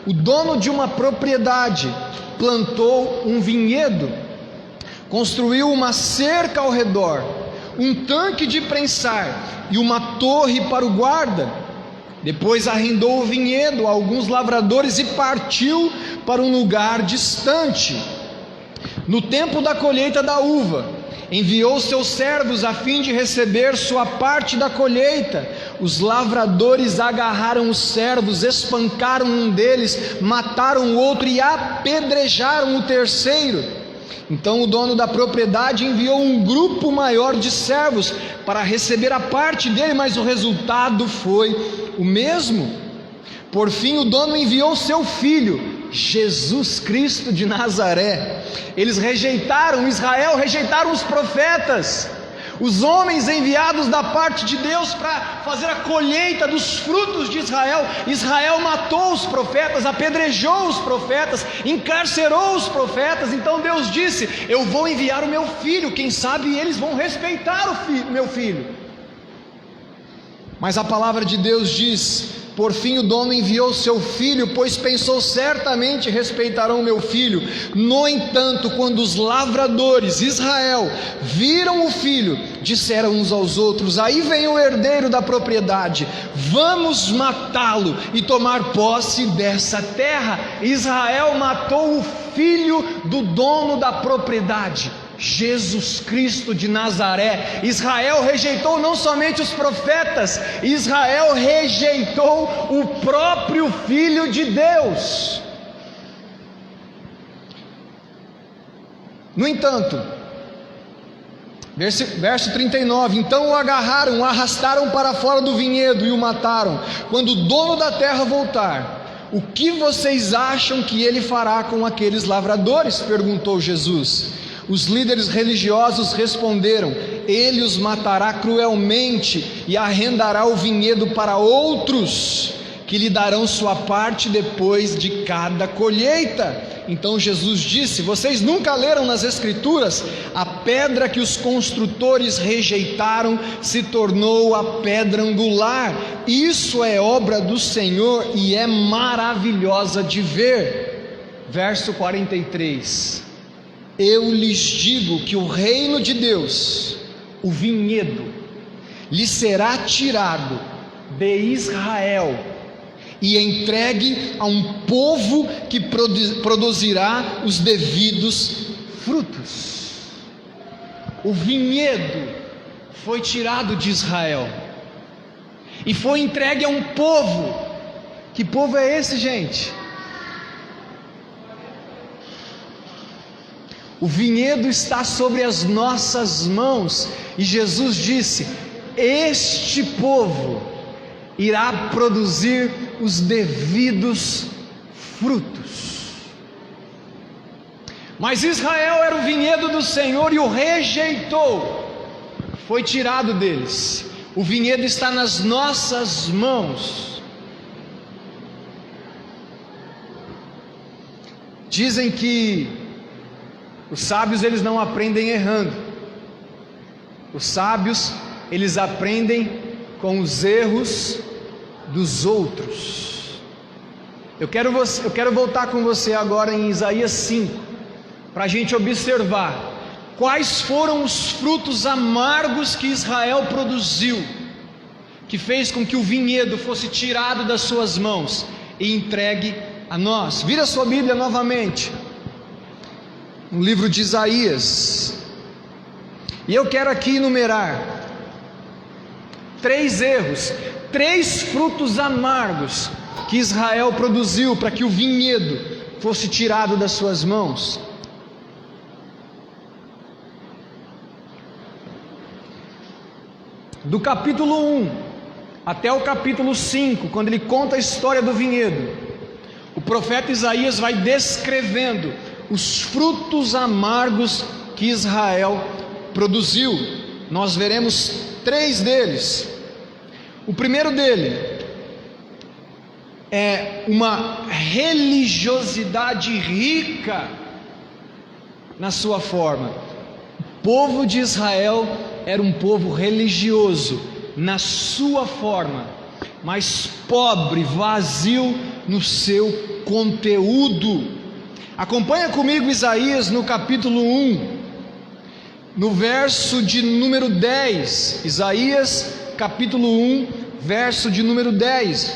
O dono de uma propriedade plantou um vinhedo, construiu uma cerca ao redor, um tanque de prensar e uma torre para o guarda. Depois arrendou o vinhedo a alguns lavradores e partiu para um lugar distante. No tempo da colheita da uva, enviou seus servos a fim de receber sua parte da colheita. Os lavradores agarraram os servos, espancaram um deles, mataram o outro e apedrejaram o terceiro. Então o dono da propriedade enviou um grupo maior de servos para receber a parte dele, mas o resultado foi o mesmo. Por fim, o dono enviou seu filho, Jesus Cristo de Nazaré. Eles rejeitaram Israel, rejeitaram os profetas, os homens enviados da parte de Deus para fazer a colheita dos frutos de Israel. Israel matou os profetas, apedrejou os profetas, encarcerou os profetas. Então Deus disse: eu vou enviar o meu filho, quem sabe eles vão respeitar o meu filho. Mas a palavra de Deus diz: por fim o dono enviou seu filho, pois pensou, certamente respeitarão meu filho. No entanto, quando os lavradores, Israel, viram o filho, disseram uns aos outros: aí vem o herdeiro da propriedade, vamos matá-lo e tomar posse dessa terra. Israel matou o filho do dono da propriedade, Jesus Cristo de Nazaré. Israel rejeitou não somente os profetas, Israel rejeitou o próprio Filho de Deus. No entanto, verso 39: então o agarraram, o arrastaram para fora do vinhedo e o mataram. Quando o dono da terra voltar, o que vocês acham que ele fará com aqueles lavradores? Perguntou Jesus. Os líderes religiosos responderam: ele os matará cruelmente e arrendará o vinhedo para outros, que lhe darão sua parte depois de cada colheita. Então Jesus disse: vocês nunca leram nas Escrituras? A pedra que os construtores rejeitaram se tornou a pedra angular. Isso é obra do Senhor e é maravilhosa de ver. Verso 43: eu lhes digo que o reino de Deus, o vinhedo, lhe será tirado de Israel e entregue a um povo que produzirá os devidos frutos. O vinhedo foi tirado de Israel e foi entregue a um povo. Que povo é esse, gente? O vinhedo está sobre as nossas mãos, e Jesus disse: este povo irá produzir os devidos frutos. Mas Israel era o vinhedo do Senhor e o rejeitou, foi tirado deles. O vinhedo está nas nossas mãos. Dizem que os sábios eles não aprendem errando. Os sábios eles aprendem com os erros dos outros. Eu quero voltar com você agora em Isaías 5, para a gente observar quais foram os frutos amargos que Israel produziu, que fez com que o vinhedo fosse tirado das suas mãos e entregue a nós. Vira sua Bíblia novamente no livro de Isaías, e eu quero aqui enumerar 3 erros, 3 frutos amargos que Israel produziu para que o vinhedo fosse tirado das suas mãos. Do capítulo 1 até o capítulo 5, quando ele conta a história do vinhedo, o profeta Isaías vai descrevendo os frutos amargos que Israel produziu. Nós veremos 3 deles. O primeiro dele é uma religiosidade rica na sua forma. povo de Israel era um povo religioso na sua forma, mas pobre, vazio no seu conteúdo. Acompanha comigo Isaías no capítulo 1, no verso de número 10. Isaías capítulo 1, verso de número 10.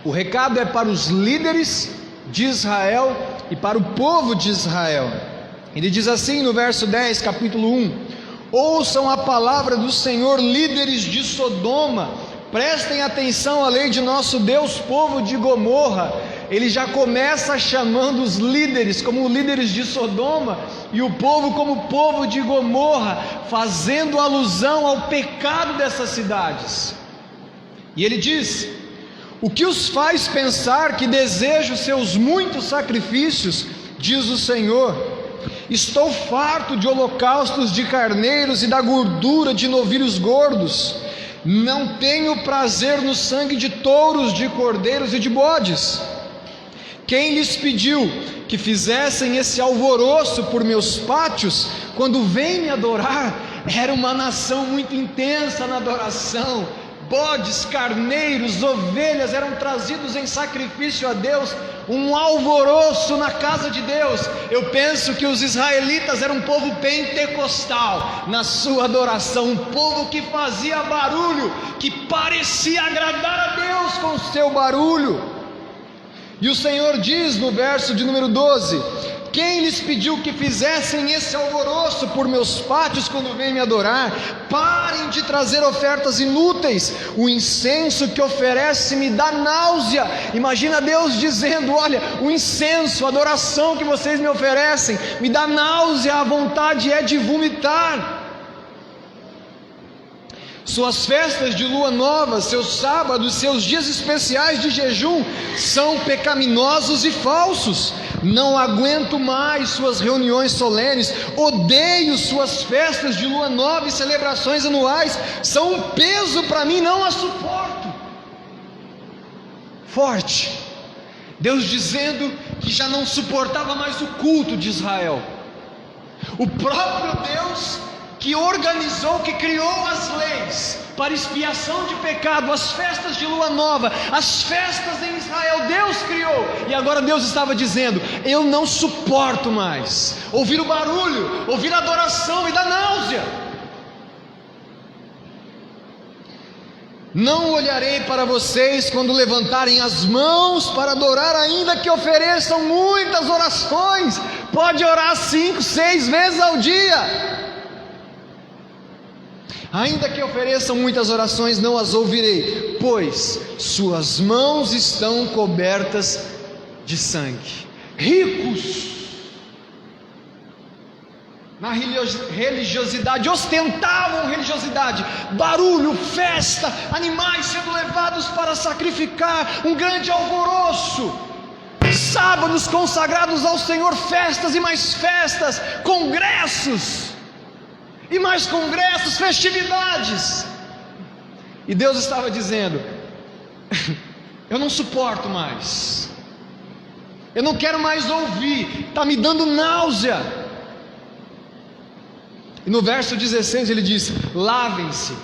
O recado é para os líderes de Israel e para o povo de Israel. Ele diz assim no verso 10, capítulo 1: ouçam a palavra do Senhor, líderes de Sodoma, prestem atenção à lei de nosso Deus, povo de Gomorra. Ele já começa chamando os líderes como líderes de Sodoma e o povo como povo de Gomorra, fazendo alusão ao pecado dessas cidades. E ele diz: o que os faz pensar que desejo seus muitos sacrifícios, diz o Senhor. Estou farto de holocaustos de carneiros e da gordura de novilhos gordos. Não tenho prazer no sangue de touros, de cordeiros e de bodes. Quem lhes pediu que fizessem esse alvoroço por meus pátios, quando vêm me adorar? Era uma nação muito intensa na adoração. Bodes, carneiros, ovelhas eram trazidos em sacrifício a Deus, um alvoroço na casa de Deus. Eu penso que os israelitas eram um povo pentecostal na sua adoração, um povo que fazia barulho, que parecia agradar a Deus com o seu barulho. E o Senhor diz no verso de número 12: quem lhes pediu que fizessem esse alvoroço por meus pátios quando vêm me adorar? Parem de trazer ofertas inúteis. O incenso que oferece me dá náusea. Imagina Deus dizendo: olha, o incenso, a adoração que vocês me oferecem me dá náusea, a vontade é de vomitar. Suas festas de lua nova, seus sábados, seus dias especiais de jejum são pecaminosos e falsos. Não aguento mais suas reuniões solenes, odeio suas festas de lua nova e celebrações anuais, são um peso para mim, não as suporto. Forte, Deus dizendo que já não suportava mais o culto de Israel. O próprio Deus que organizou, que criou as leis para expiação de pecado, as festas de lua nova, as festas em Israel, Deus criou. E agora Deus estava dizendo: eu não suporto mais ouvir o barulho, ouvir a adoração, me dá náusea. Não olharei para vocês quando levantarem as mãos para adorar, ainda que ofereçam muitas orações. Pode orar 5, 6 vezes ao dia. Ainda que ofereçam muitas orações, não as ouvirei, pois suas mãos estão cobertas de sangue. Ricos na religiosidade, ostentavam religiosidade, barulho, festa, animais sendo levados para sacrificar, um grande alvoroço, sábados consagrados ao Senhor, festas e mais festas, congressos e mais congressos, festividades. E Deus estava dizendo: eu não suporto mais, eu não quero mais ouvir, está me dando náusea. E no verso 16 ele diz: lavem-se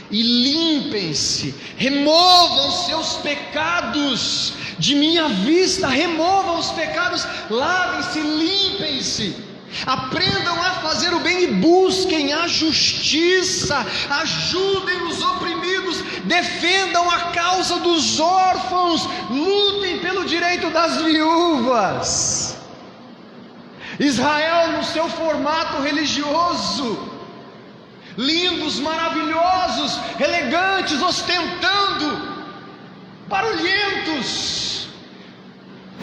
e limpem-se, removam seus pecados de minha vista, removam os pecados, lavem-se, limpem-se. Aprendam a fazer o bem e busquem a justiça, ajudem os oprimidos, defendam a causa dos órfãos, lutem pelo direito das viúvas. Israel no seu formato religioso, lindos, maravilhosos, elegantes, ostentando, barulhentos,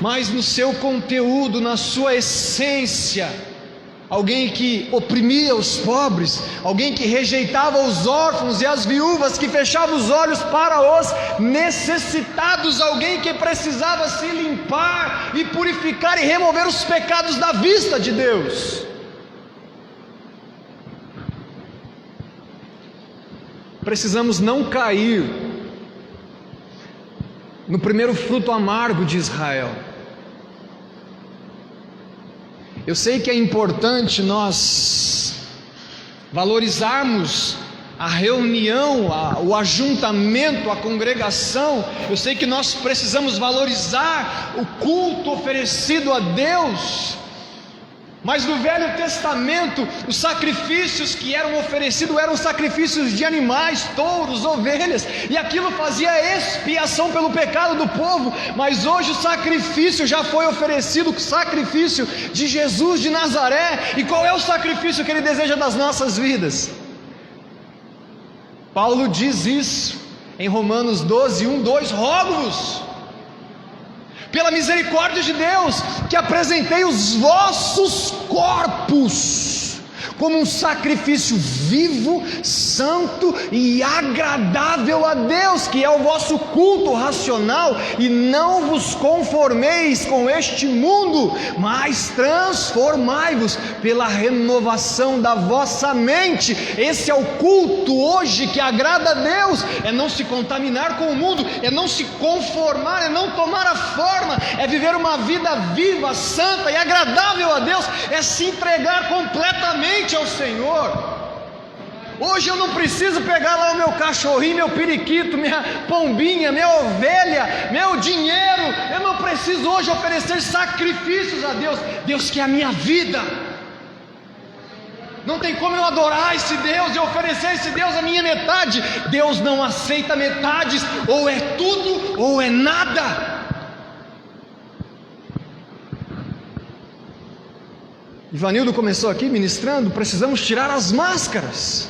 mas no seu conteúdo, na sua essência, alguém que oprimia os pobres, alguém que rejeitava os órfãos e as viúvas, que fechava os olhos para os necessitados, alguém que precisava se limpar e purificar e remover os pecados da vista de Deus. Precisamos não cair no primeiro fruto amargo de Israel. Eu sei que é importante nós valorizarmos a reunião, o ajuntamento, a congregação. Eu sei que nós precisamos valorizar o culto oferecido a Deus. Mas no Velho Testamento, os sacrifícios que eram oferecidos eram sacrifícios de animais, touros, ovelhas, e aquilo fazia expiação pelo pecado do povo. Mas hoje o sacrifício já foi oferecido, o sacrifício de Jesus de Nazaré. E qual é o sacrifício que Ele deseja das nossas vidas? Paulo diz isso em Romanos 12, 1, 2: rogo-vos, pela misericórdia de Deus, que apresentei os vossos corpos como um sacrifício vivo, santo e agradável a Deus, que é o vosso culto racional, e não vos conformeis com este mundo, mas transformai-vos pela renovação da vossa mente. Esse é o culto hoje que agrada a Deus, é não se contaminar com o mundo, é não se conformar, é não tomar a forma, é viver uma vida viva, santa e agradável a Deus, é se entregar completamente ao Senhor. Hoje eu não preciso pegar lá o meu cachorrinho, meu periquito, minha pombinha, minha ovelha, meu dinheiro. Eu não preciso hoje oferecer sacrifícios a Deus. Deus quer a minha vida. Não tem como eu adorar esse Deus e oferecer a esse Deus a minha metade. Deus não aceita metades, ou é tudo ou é nada. Ivanildo começou aqui ministrando: precisamos tirar as máscaras,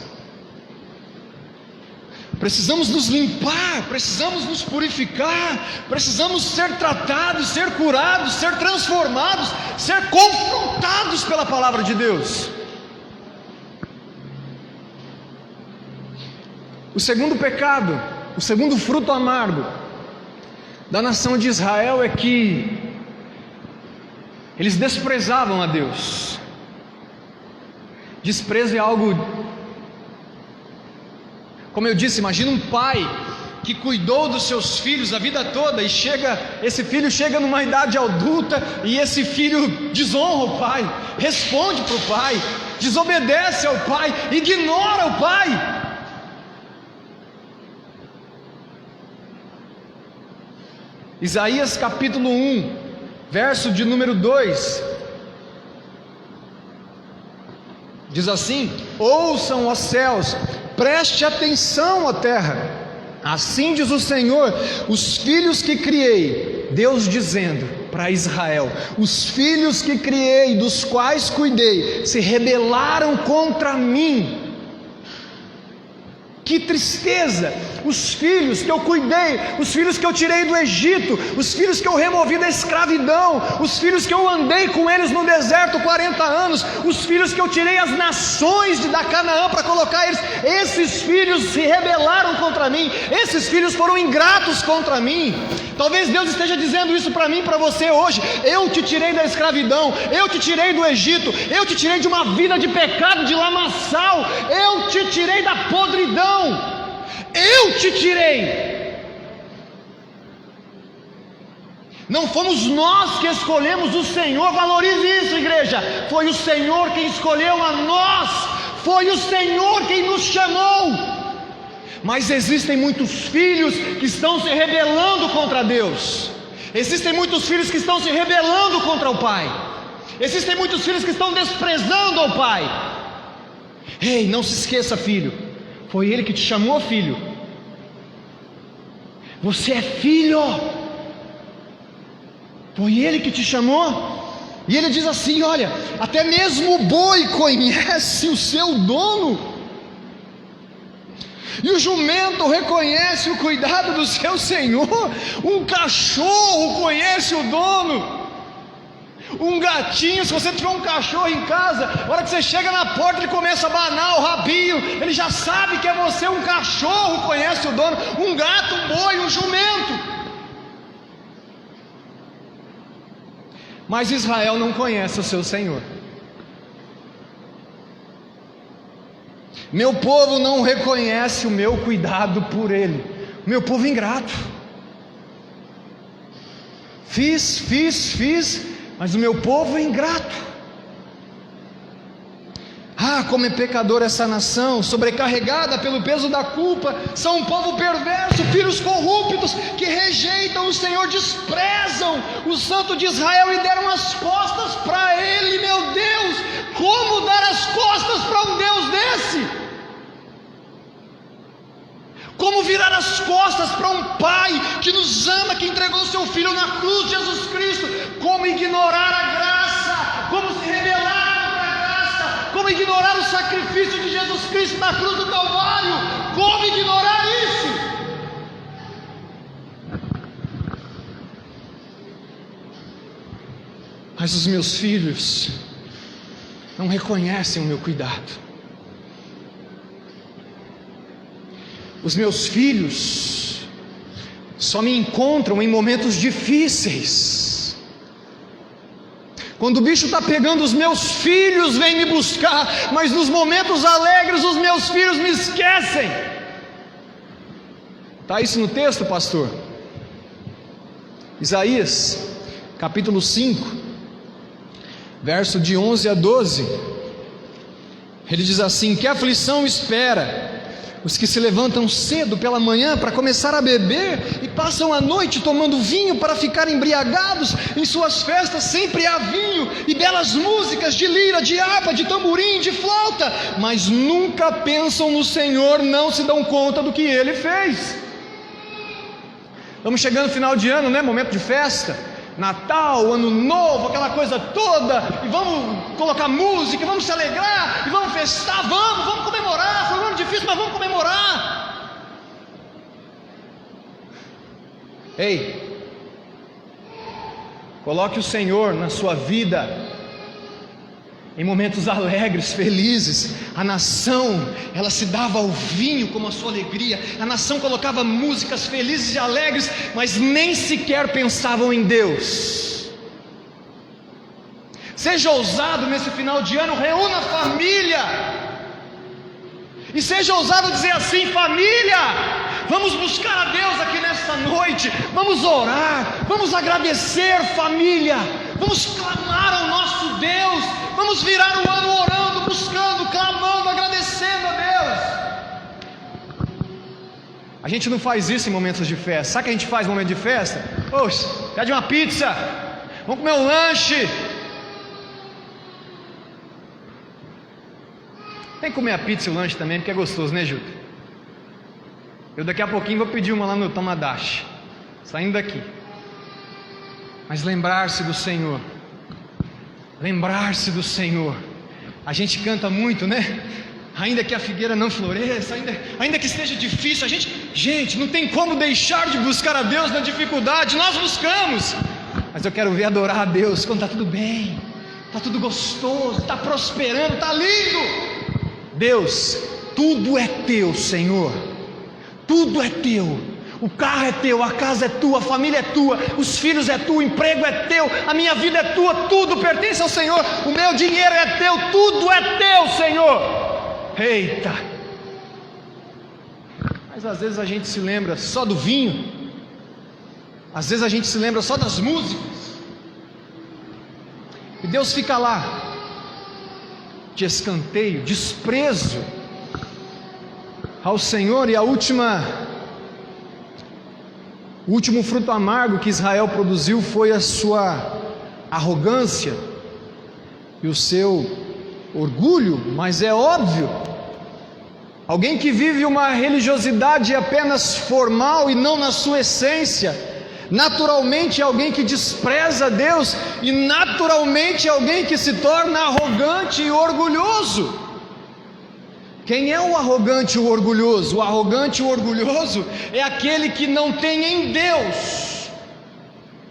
precisamos nos limpar, precisamos nos purificar, precisamos ser tratados, ser curados, ser transformados, ser confrontados pela palavra de Deus. O segundo pecado, o segundo fruto amargo da nação de Israel é que eles desprezavam a Deus. Desprezo é algo, como eu disse, imagina um pai que cuidou dos seus filhos a vida toda, e esse filho chega numa idade adulta, e esse filho desonra o pai, responde para o pai, desobedece ao pai, ignora o pai. Isaías capítulo 1, verso de número 2, diz assim: ouçam, ó céus, preste atenção, ó terra, assim diz o Senhor, os filhos que criei, Deus dizendo para Israel: os filhos que criei, dos quais cuidei, se rebelaram contra mim. Que tristeza! Os filhos que eu cuidei, os filhos que eu tirei do Egito, os filhos que eu removi da escravidão, os filhos que eu andei com eles no deserto 40 anos, os filhos que eu tirei as nações da Canaã para colocar eles, esses filhos se rebelaram contra mim, esses filhos foram ingratos contra mim. Talvez Deus esteja dizendo isso para mim, para você hoje: eu te tirei da escravidão, eu te tirei do Egito, eu te tirei de uma vida de pecado, de lamaçal, eu te tirei da podridão, eu te tirei. Não fomos nós que escolhemos o Senhor, valorize isso, igreja. Foi o Senhor quem escolheu a nós, foi o Senhor quem nos chamou. Mas existem muitos filhos que estão se rebelando contra Deus, existem muitos filhos que estão se rebelando contra o Pai, existem muitos filhos que estão desprezando o Pai. Ei, não se esqueça, filho, foi Ele que te chamou, filho. Você é filho, foi Ele que te chamou. E Ele diz assim: olha, até mesmo o boi conhece o seu dono, e o jumento reconhece o cuidado do seu senhor. Um cachorro conhece o dono. Um gatinho, se você tiver um cachorro em casa, na hora que você chega na porta, ele começa a abanar o rabinho, ele já sabe que é você. Um cachorro conhece o dono. Um gato, um boi, um jumento. Mas Israel não conhece o seu Senhor. Meu povo não reconhece o meu cuidado por ele. Meu povo ingrato. Fiz, mas o meu povo é ingrato. Ah, como é pecadora essa nação, sobrecarregada pelo peso da culpa. São um povo perverso, filhos corruptos, que rejeitam o Senhor, desprezam o Santo de Israel e deram as costas para Ele. Meu Deus, como dar as costas para um Deus desse? Como virar as costas para um Pai que nos ama, que entregou seu Filho na cruz, Jesus Cristo? Como ignorar a graça? Como se rebelar contra a graça? Como ignorar o sacrifício de Jesus Cristo na cruz do Calvário? Como ignorar isso? Mas os meus filhos não reconhecem o meu cuidado. Os meus filhos só me encontram em momentos difíceis. Quando o bicho está pegando, os meus filhos vêm me buscar, mas nos momentos alegres os meus filhos me esquecem. Está isso no texto, pastor? Isaías, capítulo 5, verso de 11 a 12. Ele diz assim: que aflição espera os que se levantam cedo pela manhã para começar a beber e passam a noite tomando vinho para ficar embriagados. Em suas festas sempre há vinho e belas músicas de lira, de harpa, de tamborim, de flauta, mas nunca pensam no Senhor, não se dão conta do que Ele fez. Estamos chegando no final de ano, né? Momento de festa, Natal, Ano Novo, aquela coisa toda, e vamos colocar música, vamos se alegrar, e vamos festar, vamos comemorar. Foi um ano difícil, mas vamos comemorar. Ei, coloque o Senhor na sua vida em momentos alegres, felizes. A nação, ela se dava ao vinho como a sua alegria. A nação colocava músicas felizes e alegres, mas nem sequer pensavam em Deus. Seja ousado nesse final de ano, reúna a família e seja ousado dizer assim: família, vamos buscar a Deus aqui nesta noite, vamos orar, vamos agradecer, família, vamos clamar ao nosso Deus, vamos virar o ano orando, buscando, clamando, agradecendo a Deus. A gente não faz isso em momentos de festa. Sabe o que a gente faz em momento de festa? Poxa, pede uma pizza, vamos comer um lanche. Tem que comer a pizza e o lanche também, porque é gostoso, né, Júlio? Eu daqui a pouquinho vou pedir uma lá no Tomadashi, saindo daqui. Mas lembrar-se do Senhor. Lembrar-se do Senhor. A gente canta muito, né? Ainda que a figueira não floresça, ainda que esteja difícil, a gente, não tem como deixar de buscar a Deus na dificuldade. Nós buscamos, mas eu quero ver adorar a Deus quando está tudo bem, está tudo gostoso, está prosperando, está lindo. Deus, tudo é teu, Senhor, tudo é teu. O carro é teu, a casa é tua, a família é tua, os filhos é tua, o emprego é teu, a minha vida é tua, tudo pertence ao Senhor, o meu dinheiro é teu, tudo é teu, Senhor. Eita! Mas às vezes a gente se lembra só do vinho, às vezes a gente se lembra só das músicas, e Deus fica lá, de escanteio, desprezo ao Senhor. E o último fruto amargo que Israel produziu foi a sua arrogância e o seu orgulho. Mas é óbvio, alguém que vive uma religiosidade apenas formal e não na sua essência, naturalmente é alguém que despreza Deus, e naturalmente é alguém que se torna arrogante e orgulhoso. Quem é o arrogante e o orgulhoso? O arrogante e o orgulhoso é aquele que não tem em Deus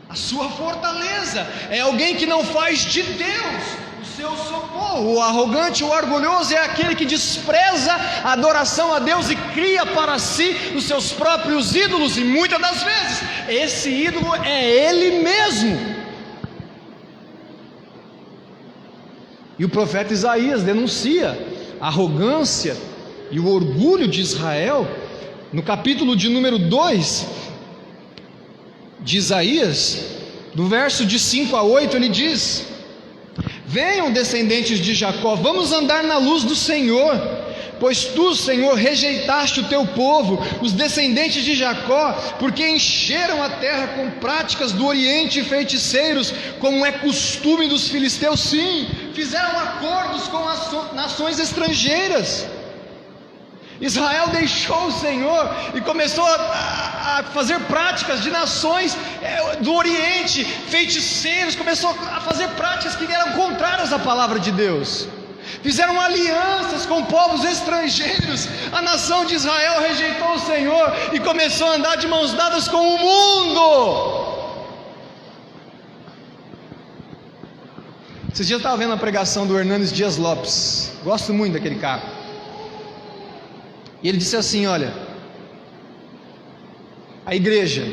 a sua fortaleza, é alguém que não faz de Deus o seu socorro. O arrogante e o orgulhoso é aquele que despreza a adoração a Deus e cria para si os seus próprios ídolos, e muitas das vezes esse ídolo é ele mesmo. E o profeta Isaías denuncia a arrogância e o orgulho de Israel no capítulo de número 2 de Isaías, do verso de 5 a 8, ele diz: Venham, descendentes de Jacó, vamos andar na luz do Senhor, pois tu, Senhor, rejeitaste o teu povo, os descendentes de Jacó, porque encheram a terra com práticas do Oriente e feiticeiros, como é costume dos filisteus. Sim, fizeram acordos com as nações estrangeiras. Israel deixou o Senhor e começou a fazer práticas de nações do Oriente, feiticeiros, começou a fazer práticas que eram contrárias à palavra de Deus. Fizeram alianças com povos estrangeiros. A nação de Israel rejeitou o Senhor e começou a andar de mãos dadas com o mundo. Esses dias eu estava vendo a pregação do Hernandes Dias Lopes, gosto muito daquele cara. E ele disse assim: olha, a igreja,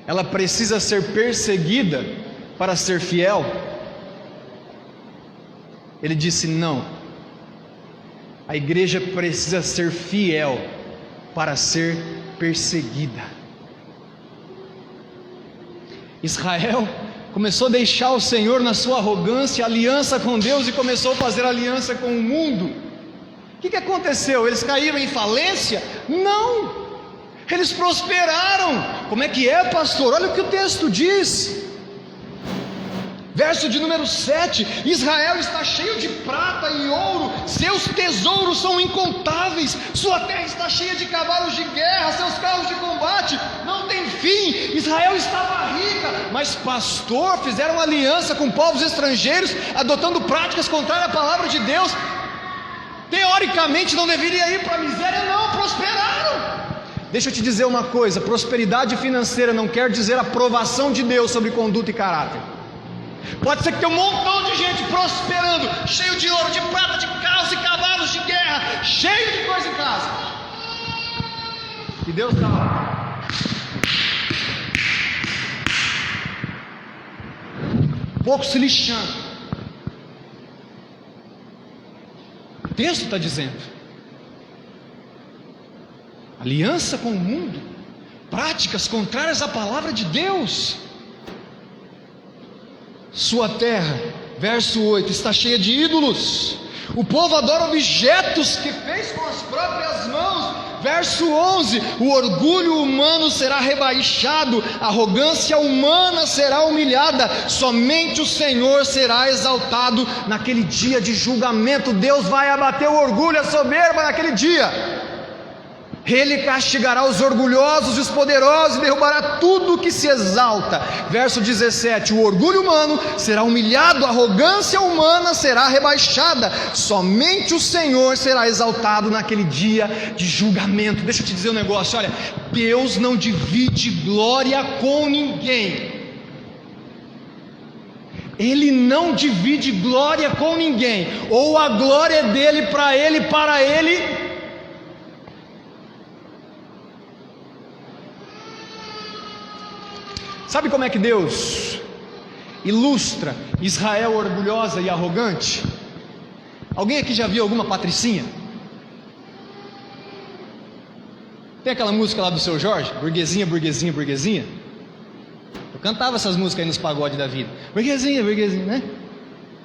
ela precisa ser perseguida para ser fiel? Ele disse: não, a igreja precisa ser fiel para ser perseguida. Israel começou a deixar o Senhor na sua arrogância, aliança com Deus, e começou a fazer aliança com o mundo. O que aconteceu? Eles caíram em falência? Não, eles prosperaram. Como é que é, pastor? Olha o que o texto diz, verso de número 7: Israel está cheio de prata e ouro, seus tesouros são incontáveis, sua terra está cheia de cavalos de guerra, seus carros de combate não tem fim. Israel estava rica, mas pastor, fizeram aliança com povos estrangeiros, adotando práticas contrárias à palavra de Deus. Teoricamente não deveria ir para a miséria, não, prosperaram. Deixa eu te dizer uma coisa: prosperidade financeira não quer dizer aprovação de Deus sobre conduta e caráter. Pode ser que tenha um montão de gente prosperando, cheio de ouro, de prata, de carros e cavalos de guerra, cheio de coisa em casa, e Deus está lá, pouco se lixando. O texto está dizendo: aliança com o mundo, práticas contrárias à palavra de Deus. Sua terra, verso 8, está cheia de ídolos, o povo adora objetos que fez com as próprias mãos. Verso 11: o orgulho humano será rebaixado, a arrogância humana será humilhada, somente o Senhor será exaltado naquele dia de julgamento. Deus vai abater o orgulho e a soberba naquele dia. Ele castigará os orgulhosos e os poderosos e derrubará tudo que se exalta. Verso 17: o orgulho humano será humilhado, a arrogância humana será rebaixada, somente o Senhor será exaltado naquele dia de julgamento. Deixa eu te dizer um negócio, olha, Deus não divide glória com ninguém. Ele não divide glória com ninguém. Ou a glória é dele, para ele. Sabe como é que Deus ilustra Israel orgulhosa e arrogante? Alguém aqui já viu alguma patricinha? Tem aquela música lá do Seu Jorge, burguesinha, burguesinha, burguesinha? Eu cantava essas músicas aí nos pagodes da vida. Burguesinha, burguesinha, né?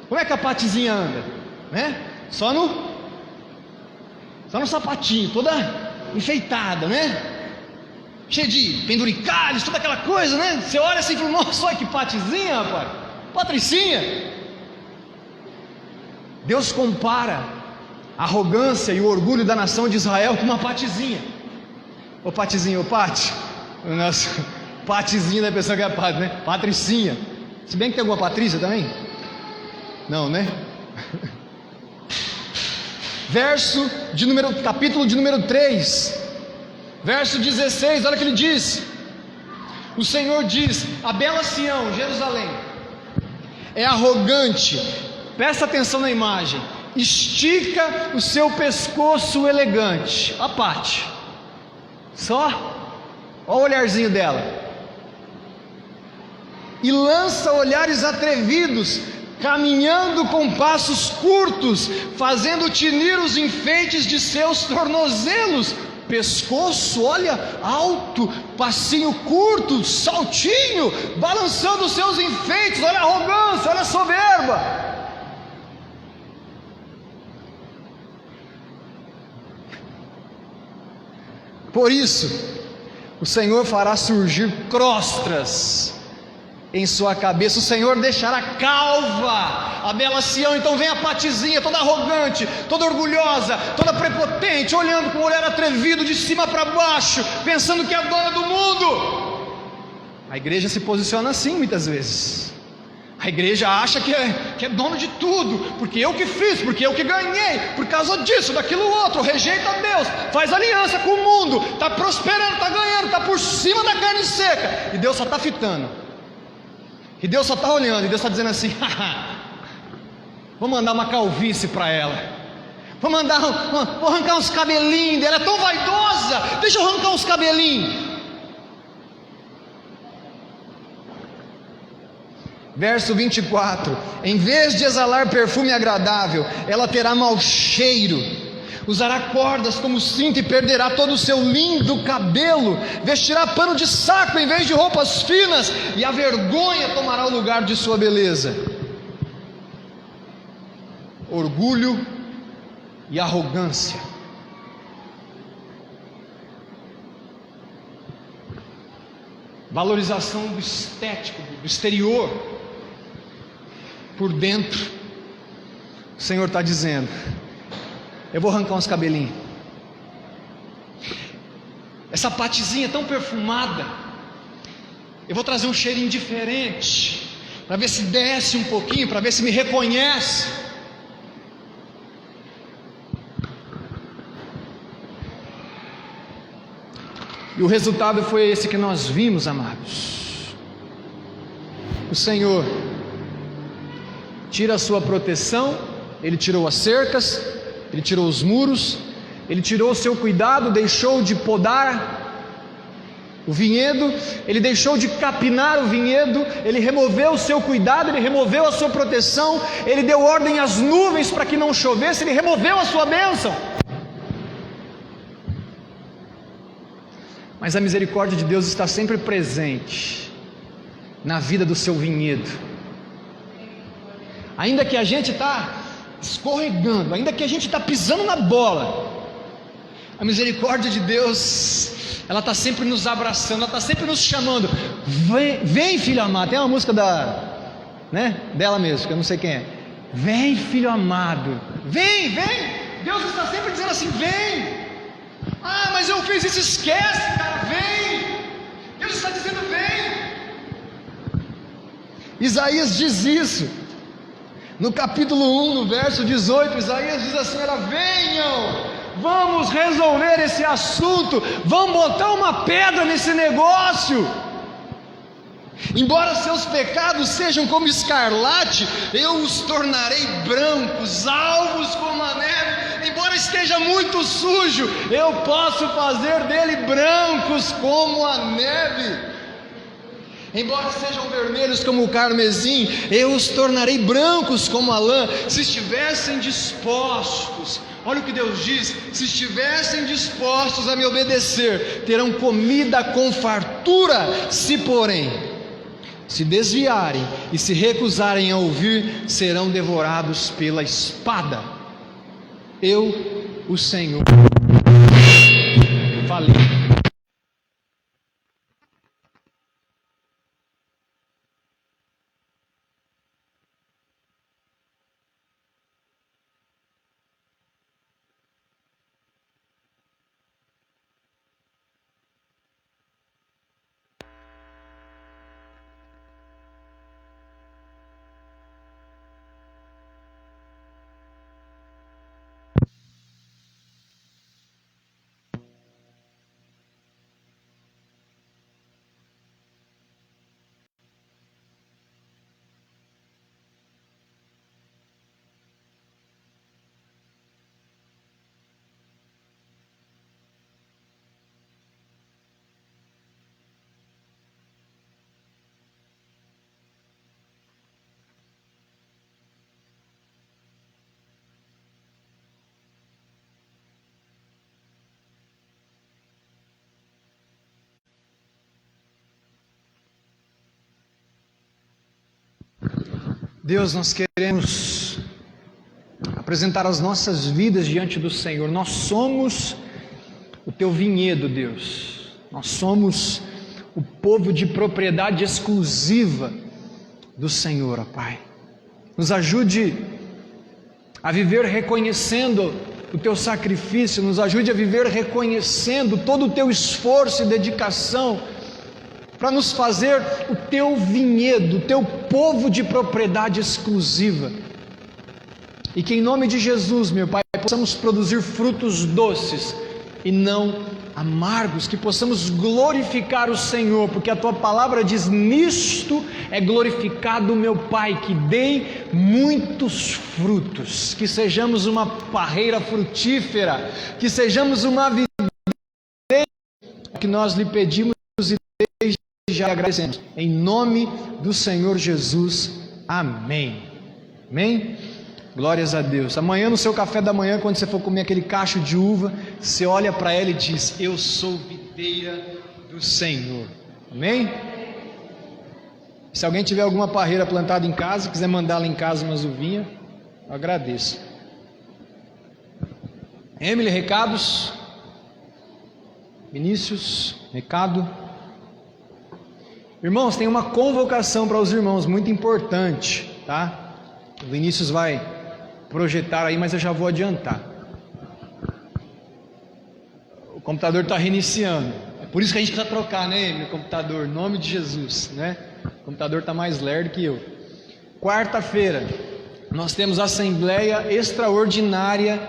Como é que a patizinha anda? Né? Só no sapatinho, toda enfeitada, né? Cheio de penduricalhos, toda aquela coisa, né? Você olha assim e fala: nossa, olha que patizinha, rapaz, patricinha. Deus compara a arrogância e o orgulho da nação de Israel com uma patizinha. Ô patizinho, ô pati, o nosso patizinho da pessoa que é pati, né? Patricinha. Se bem que tem alguma Patrícia também? Não, né? Capítulo de número 3, verso 16, olha o que ele diz. O Senhor diz: a bela Sião, Jerusalém, é arrogante. Presta atenção na imagem. Estica o seu pescoço elegante. A Pati, só, olha o olharzinho dela. E lança olhares atrevidos, caminhando com passos curtos, fazendo tinir os enfeites de seus tornozelos. Pescoço, olha, alto, passinho curto, saltinho, balançando os seus enfeites. Olha a arrogância, olha a soberba. Por isso, o Senhor fará surgir crostras em sua cabeça, o Senhor deixará calva a bela Sião. Então vem a Patizinha, toda arrogante, toda orgulhosa, toda prepotente, olhando com um olhar atrevido de cima para baixo, pensando que é a dona do mundo. A igreja se posiciona assim muitas vezes. A igreja acha que é dono de tudo, porque eu que fiz, porque eu que ganhei, por causa disso, daquilo outro, rejeita Deus, faz aliança com o mundo, está prosperando, está ganhando, está por cima da carne seca, e Deus só está fitando, e Deus só está olhando, e Deus está dizendo assim: vou mandar uma calvície para ela, vou arrancar uns cabelinhos dela, é tão vaidosa, deixa eu arrancar uns cabelinhos. Verso 24: em vez de exalar perfume agradável, ela terá mau cheiro, usará cordas como cinto e perderá todo o seu lindo cabelo, vestirá pano de saco em vez de roupas finas, e a vergonha tomará o lugar de sua beleza. Orgulho e arrogância. Valorização do estético, do exterior. Por dentro, o Senhor está dizendo: eu vou arrancar uns cabelinhos. Essa Patizinha tão perfumada, eu vou trazer um cheirinho diferente, para ver se desce um pouquinho, para ver se me reconhece. E o resultado foi esse que nós vimos, amados. O Senhor tira a sua proteção, Ele tirou as cercas, Ele tirou os muros, Ele tirou o seu cuidado, deixou de podar o vinhedo, Ele deixou de capinar o vinhedo, Ele removeu o seu cuidado, Ele removeu a sua proteção, Ele deu ordem às nuvens para que não chovesse, Ele removeu a sua bênção. Mas a misericórdia de Deus está sempre presente na vida do seu vinhedo. Ainda que a gente está escorregando, ainda que a gente está pisando na bola, a misericórdia de Deus, ela está sempre nos abraçando, ela está sempre nos chamando. Vem, filho amado. Tem uma música dela mesmo, que eu não sei quem é. Vem, filho amado. Vem. Deus está sempre dizendo assim: vem. Ah, mas eu fiz isso, esquece, cara. Vem. Deus está dizendo: vem. Isaías diz isso. No capítulo 1, no verso 18, Isaías diz assim: olha, venham, vamos resolver esse assunto, vamos botar uma pedra nesse negócio. Embora seus pecados sejam como escarlate, eu os tornarei brancos, alvos como a neve. Embora esteja muito sujo, eu posso fazer dele brancos como a neve. Embora sejam vermelhos como o carmesim, eu os tornarei brancos como a lã. Se estivessem dispostos, olha o que Deus diz: se estivessem dispostos a me obedecer, terão comida com fartura. Se porém se desviarem e se recusarem a ouvir, serão devorados pela espada. Eu, o Senhor, falei. Deus, nós queremos apresentar as nossas vidas diante do Senhor. Nós somos o teu vinhedo, Deus. Nós somos o povo de propriedade exclusiva do Senhor, ó Pai. Nos ajude a viver reconhecendo o teu sacrifício, nos ajude a viver reconhecendo todo o teu esforço e dedicação para nos fazer o teu vinhedo, o teu povo de propriedade exclusiva. E que em nome de Jesus, meu Pai, possamos produzir frutos doces e não amargos, que possamos glorificar o Senhor, porque a tua palavra diz: nisto é glorificado o meu Pai, que dei muitos frutos, que sejamos uma parreira frutífera, que sejamos uma videira, que nós lhe pedimos e desde já agradecemos, em nome do Senhor Jesus, amém. Amém? Glórias a Deus. Amanhã no seu café da manhã, quando você for comer aquele cacho de uva, você olha para ela e diz: eu sou videira do Senhor. Amém? Se alguém tiver alguma parreira plantada em casa, quiser mandar lá em casa umas uvinhas, eu agradeço. Emily, recados? Vinícius, recado? Irmãos, tem uma convocação para os irmãos muito importante, tá? O Vinícius vai projetar aí, mas eu já vou adiantar. O computador está reiniciando. É por isso que a gente precisa trocar, né, meu computador, em nome de Jesus, né? O computador está mais lerdo que eu. Quarta-feira, nós temos assembleia extraordinária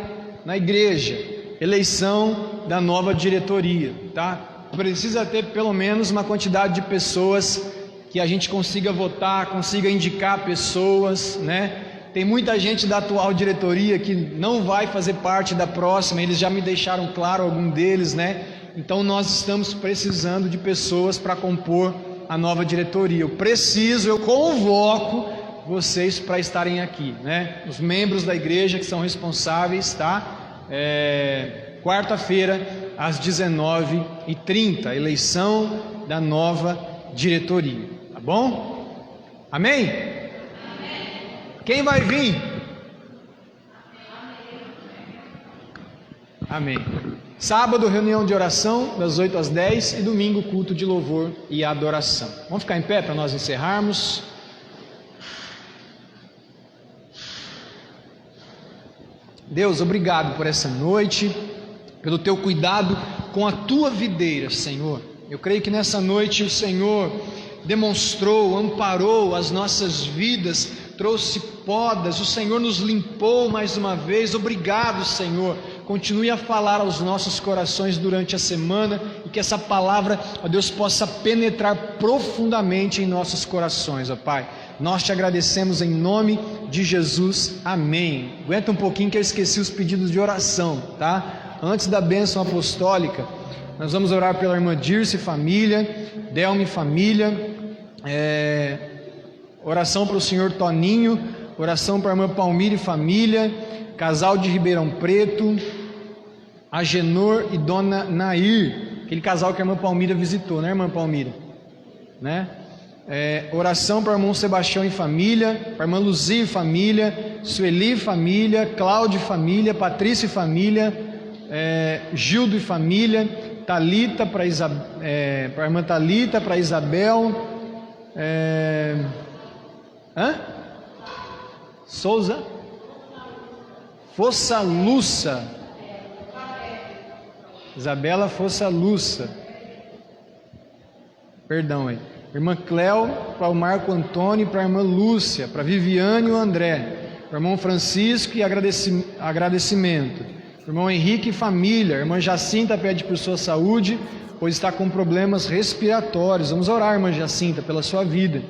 na igreja, eleição da nova diretoria, tá? Precisa ter pelo menos uma quantidade de pessoas que a gente consiga votar, consiga indicar pessoas, né? Tem muita gente da atual diretoria que não vai fazer parte da próxima, eles já me deixaram claro, algum deles, né? Então nós estamos precisando de pessoas para compor a nova diretoria. Eu convoco vocês para estarem aqui, né? Os membros da igreja que são responsáveis, tá? Quarta-feira, às 19h30, eleição da nova diretoria, tá bom? Amém? Quem vai vir? Amém. Sábado, reunião de oração, das 8 às 10, e domingo, culto de louvor e adoração. Vamos ficar em pé para nós encerrarmos. Deus, obrigado por essa noite, pelo teu cuidado com a tua videira, Senhor. Eu creio que nessa noite o Senhor demonstrou, amparou as nossas vidas, trouxe podas, o Senhor nos limpou mais uma vez. Obrigado, Senhor. Continue a falar aos nossos corações durante a semana, e que essa palavra, ó Deus, possa penetrar profundamente em nossos corações, ó Pai. Nós te agradecemos em nome de Jesus, amém. Aguenta um pouquinho que eu esqueci os pedidos de oração, tá? Antes da bênção apostólica, nós vamos orar pela irmã Dirce família, Delme família, oração para o senhor Toninho, oração para a irmã Palmira e família, casal de Ribeirão Preto, Agenor e Dona Nair, aquele casal que a irmã Palmira visitou, né, irmã Palmira? Né? Oração para o irmão Sebastião e família, para a irmã Luzia e família, Sueli e família, Cláudio e família, Patrícia e família, Gildo e família, Talita para a irmã Talita, para Isabel, Souza, Força Luça, Isabela Força Luça, perdão aí, irmã Cléo, para o Marco Antônio, para a irmã Lúcia, para a Viviane e o André, para o irmão Francisco e agradecimento, para o irmão Henrique e família, a irmã Jacinta pede por sua saúde, pois está com problemas respiratórios. Vamos orar, irmã Jacinta, pela sua vida.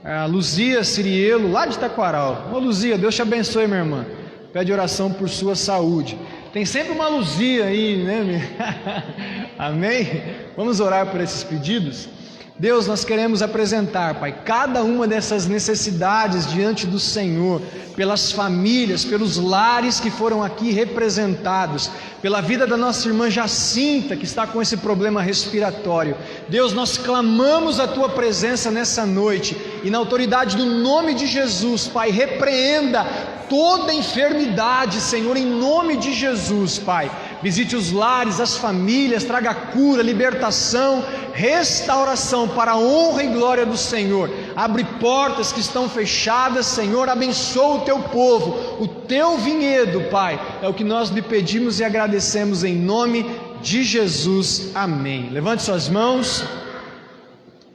A Luzia Cirielo, lá de Taquaral. Ô Luzia, Deus te abençoe, minha irmã. Pede oração por sua saúde. Tem sempre uma Luzia aí, né? Amém? Vamos orar por esses pedidos? Deus, nós queremos apresentar, Pai, cada uma dessas necessidades diante do Senhor, pelas famílias, pelos lares que foram aqui representados, pela vida da nossa irmã Jacinta, que está com esse problema respiratório. Deus, nós clamamos a Tua presença nessa noite, e na autoridade do nome de Jesus, Pai, repreenda toda enfermidade, Senhor, em nome de Jesus, Pai. Visite os lares, as famílias, traga cura, libertação, restauração para a honra e glória do Senhor. Abre portas que estão fechadas, Senhor, abençoa o teu povo, o teu vinhedo, Pai. É o que nós lhe pedimos e agradecemos em nome de Jesus. Amém. Levante suas mãos.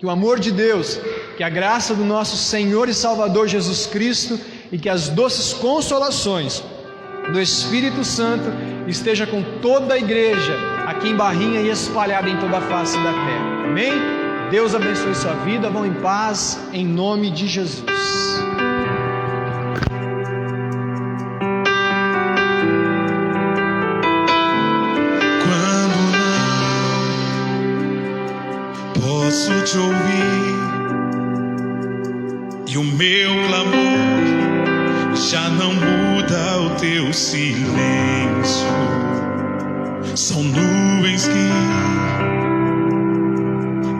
Que o amor de Deus, que a graça do nosso Senhor e Salvador Jesus Cristo e que as doces consolações do Espírito Santo esteja com toda a igreja aqui em Barrinha e espalhada em toda a face da terra. Amém? Deus abençoe sua vida. Vão em paz, em nome de Jesus. Posso te ouvir e o meu clamor já não muda o teu silêncio. São nuvens que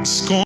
escondem